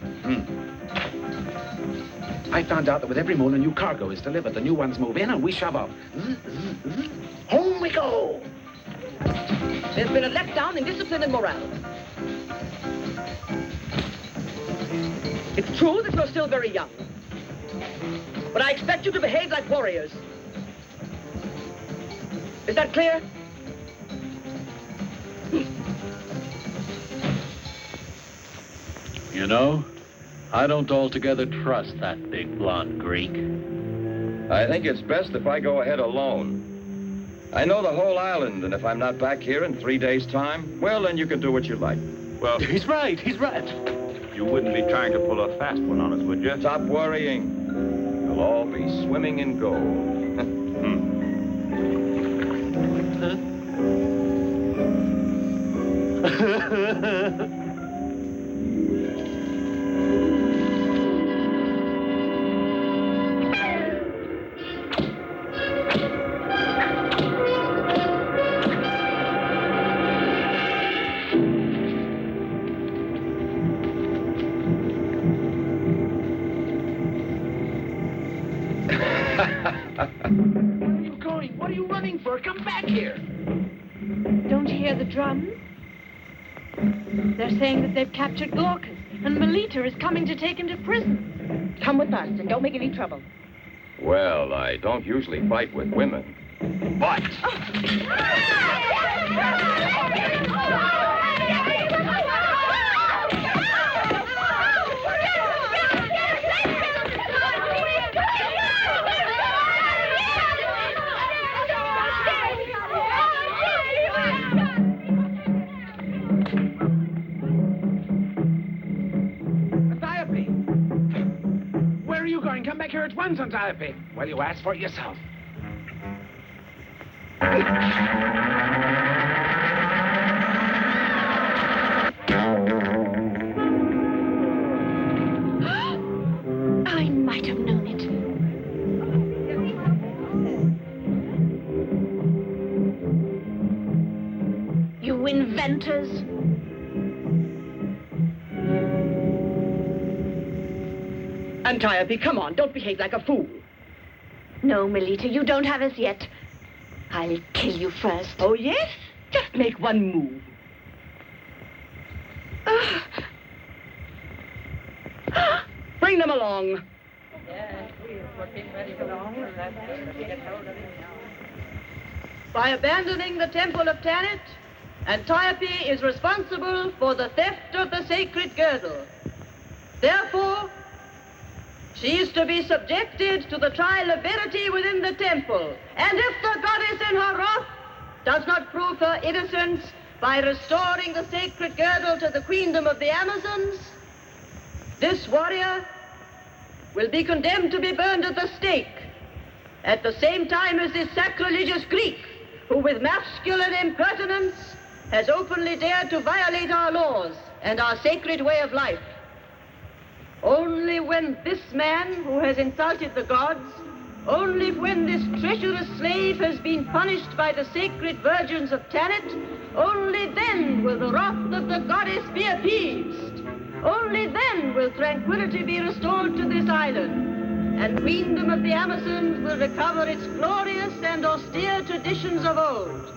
I found out that with every moon a new cargo is delivered. The new ones move in and we shove off. Home we go! There's been a letdown in discipline and morale. It's true that you're still very young. But I expect you to behave like warriors. Is that clear? You know, I don't altogether trust that big blonde Greek. I think it's best if I go ahead alone. I know the whole island, and if I'm not back here in 3 days' time, well, then you can do what you like. Well, he's right. You wouldn't be trying to pull a fast one on us, would you? Stop worrying. You'll all be swimming in gold. Where are you going? What are you running for? Come back here! Don't you hear the drums? They're saying that they've captured Glaucus, and Melita is coming to take him to prison. Come with us and don't make any trouble. Well, I don't usually fight with women, but... Where are you going? Come back here at once, Antiope. Well, you asked for it yourself. I might have known it. You inventors. Antiope, come on, don't behave like a fool. No, Melita, you don't have us yet. I'll kill you first. Oh, yes? Just make one move. Bring them along. By abandoning the temple of Tanit, Antiope is responsible for the theft of the sacred girdle. Therefore, she is to be subjected to the trial of verity within the temple. And if the goddess in her wrath does not prove her innocence by restoring the sacred girdle to the queendom of the Amazons, this warrior will be condemned to be burned at the stake, at the same time as this sacrilegious Greek, who with masculine impertinence has openly dared to violate our laws and our sacred way of life. Only when this man who has insulted the gods, only when this treacherous slave has been punished by the sacred virgins of Tanit, only then will the wrath of the goddess be appeased. Only then will tranquility be restored to this island, and queendom of the Amazons will recover its glorious and austere traditions of old.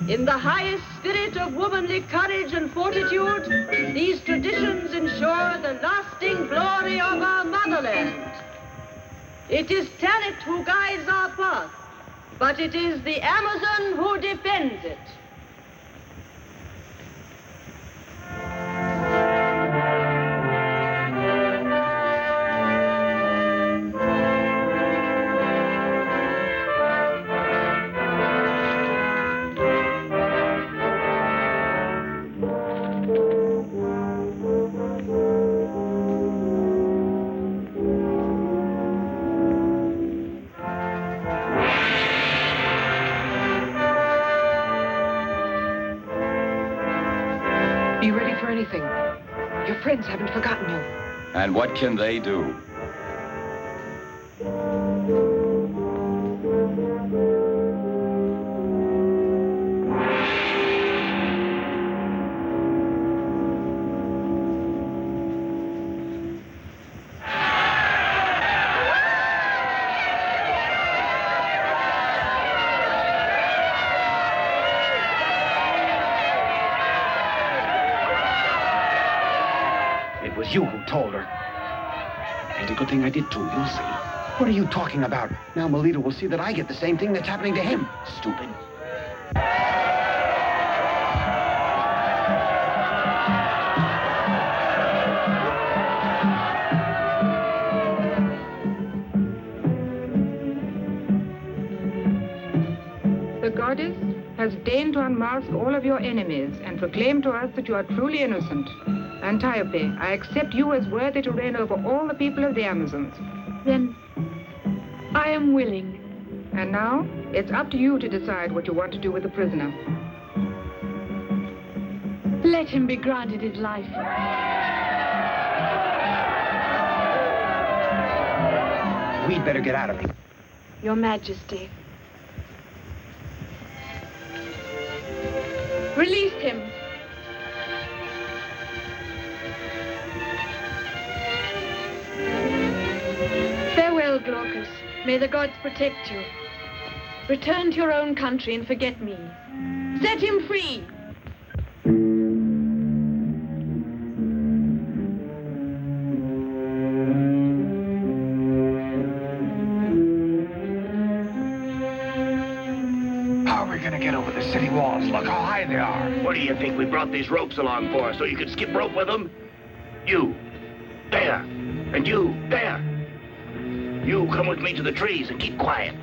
In the highest spirit of womanly courage and fortitude, these traditions ensure the lasting glory of our motherland. It is Tanit who guides our path, but it is the Amazon who defends it. anything. Your friends haven't forgotten you. And what can they do? It was you who told her. And a good thing I did too, you'll see. What are you talking about? Now Melita will see that I get the same thing that's happening to him. Stupid. The goddess has deigned to unmask all of your enemies and proclaim to us that you are truly innocent. Antiope, I accept you as worthy to reign over all the people of the Amazons. Then I am willing. And now, it's up to you to decide what you want to do with the prisoner. Let him be granted his life. We'd better get out of here. Your Majesty. Release him. Farewell, Glaucus. May the gods protect you. Return to your own country and forget me. Set him free! How are we gonna get over the city walls? Look how high they are. What do you think we brought these ropes along for? So you could skip rope with them? You, there. And you, there. You come with me to the trees and keep quiet.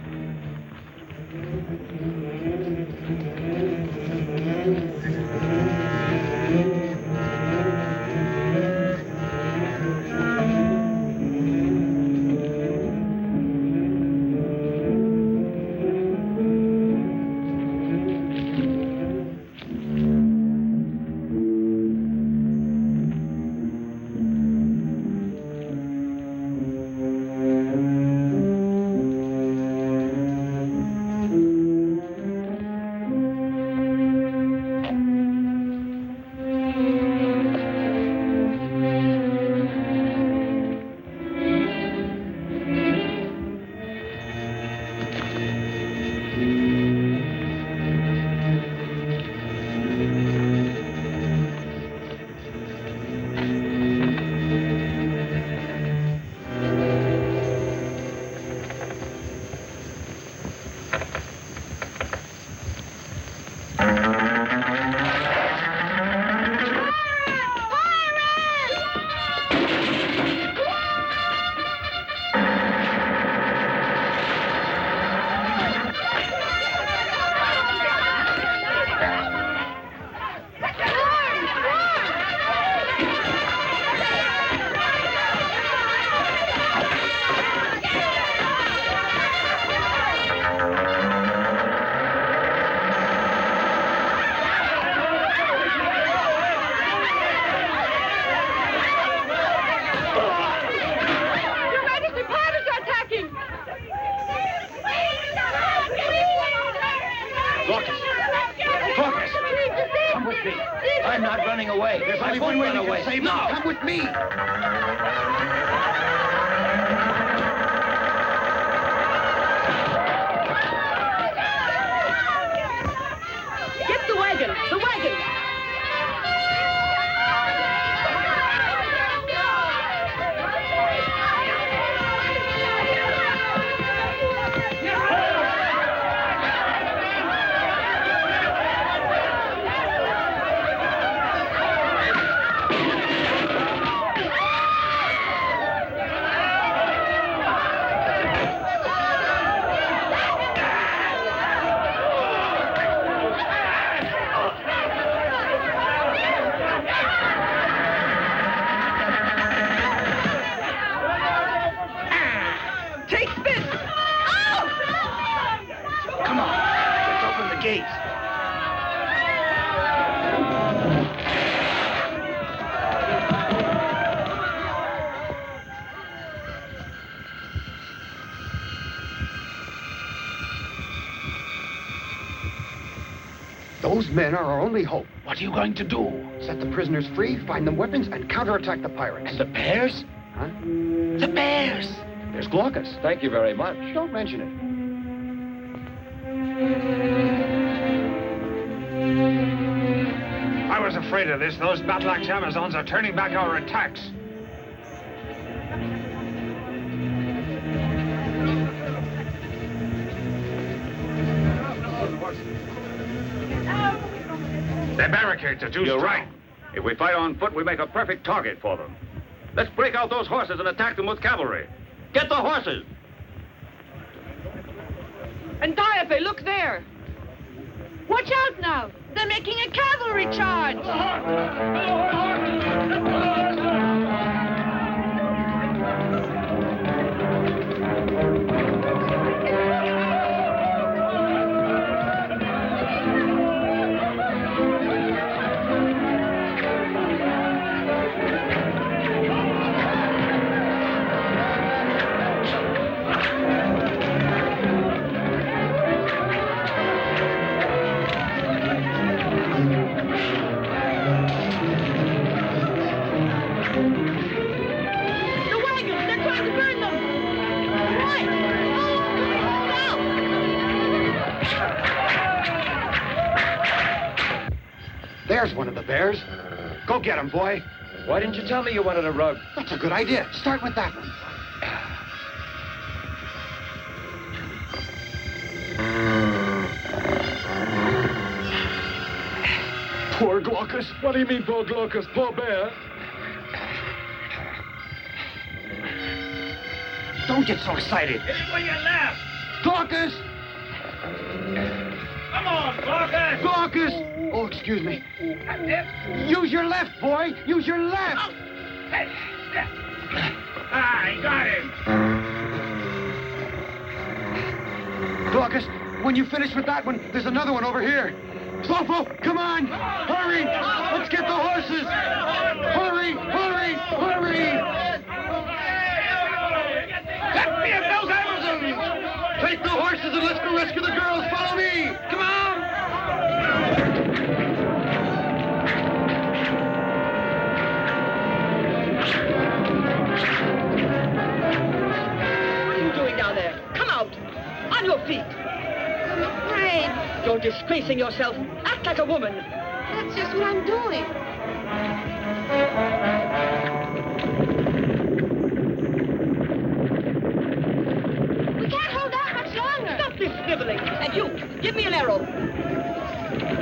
I'm not running away. There's only one way we can save him. No! Come with me. Get the wagon! The wagon! Those men are our only hope. What are you going to do? Set the prisoners free, find them weapons, and counterattack the pirates. And the bears? Huh? The bears! There's Glaucus. Thank you very much. Don't mention it. I was afraid of this. Those battle-axe Amazons are turning back our attacks. The barricades are too You're strong. right. If we fight on foot, we make a perfect target for them. Let's break out those horses and attack them with cavalry. Get the horses! And Diope, look there. Watch out now! They're making a cavalry charge! There's one of the bears. Go get him, boy. Why didn't you tell me you wanted a rug? That's a good idea. Start with that one. Poor Glaucus. What do you mean, poor Glaucus? Poor bear? Don't get so excited. It's when you left! Glaucus! Come on, Glaucus! Glaucus! Oh, excuse me. That's it. Use your left, boy. Use your left. Oh. Hey. I got him. Glaucus, when you finish with that one, there's another one over here. Fofo, come on! Hurry! Let's get the horses! Hurry! Hurry! Hurry! Let me at those Amazons! Take the horses and let's go rescue the girls. Follow me! Come on! What are you doing down there? Come out! On your feet! I'm afraid. You're disgracing yourself. Act like a woman. That's just what I'm doing. We can't hold out much longer. Stop this sniveling. And you, give me an arrow.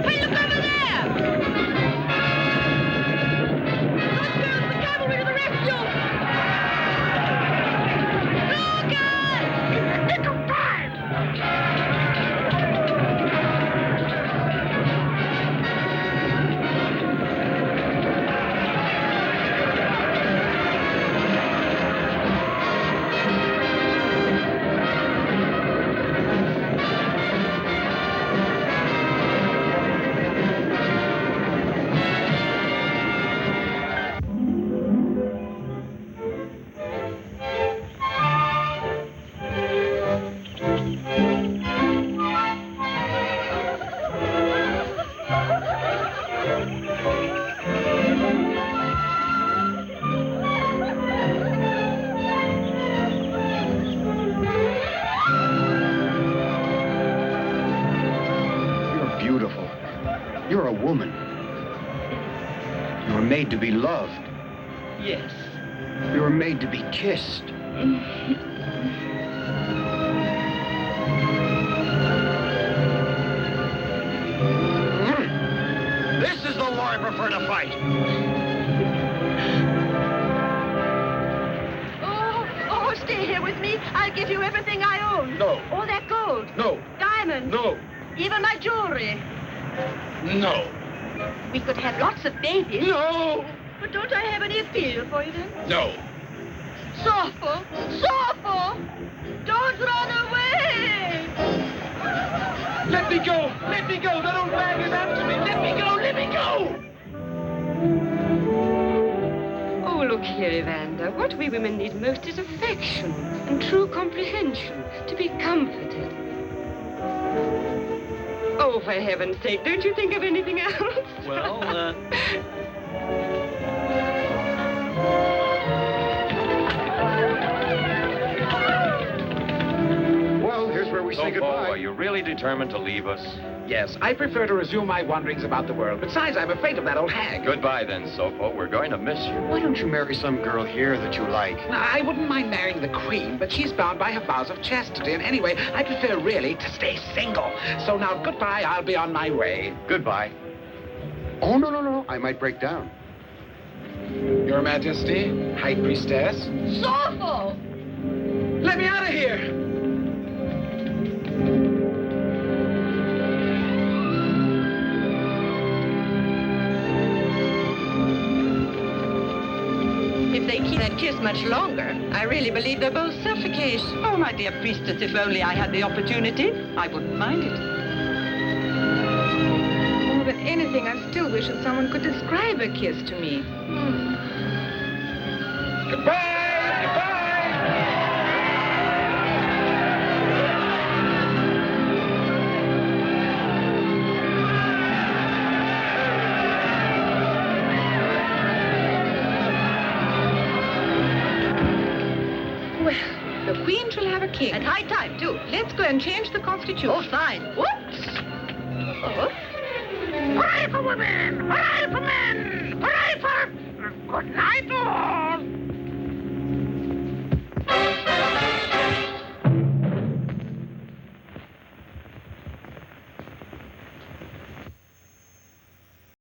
Hey, look over there! Those girls, the cavalry to the rescue! Logan! Pick up five! You're a woman. You were made to be loved. Yes. You were made to be kissed. This is the war I prefer to fight. Oh, stay here with me. I'll give you everything I own. No. All that gold. No. Diamonds. No. Even my jewelry. No. We could have lots of babies. No. But don't I have any appeal for you then? No. Soulful. Soulful. Don't run away. Let me go. Let me go. That old man is after me. Let me go. Let me go. Oh, look here, Evander. What we women need most is affection and true comprehension, to be comforted. Oh, for heaven's sake, don't you think of anything else? Well, Well, here's where we say Sofo, goodbye. are you really determined to leave us? Yes, I prefer to resume my wanderings about the world. Besides, I'm afraid of that old hag. Goodbye then, Sofo. We're going to miss you. Why don't you marry some girl here that you like? Now, I wouldn't mind marrying the queen, but she's bound by her vows of chastity. And anyway, I prefer really to stay single. So now, goodbye. I'll be on my way. Goodbye. Oh, no. I might break down. Your Majesty, High Priestess. Sofo! Let me out of here! If they keep that kiss much longer, I really believe they'll both suffocate. Oh, my dear priestess, if only I had the opportunity, I wouldn't mind it. More than anything, I still wish that someone could describe a kiss to me. Goodbye! Well, the Queen shall have a king. And high time, too. Let's go and change the Constitution. Oh, fine. What? Oh. Hooray for women! Hooray for men! Hooray for... Good night, all!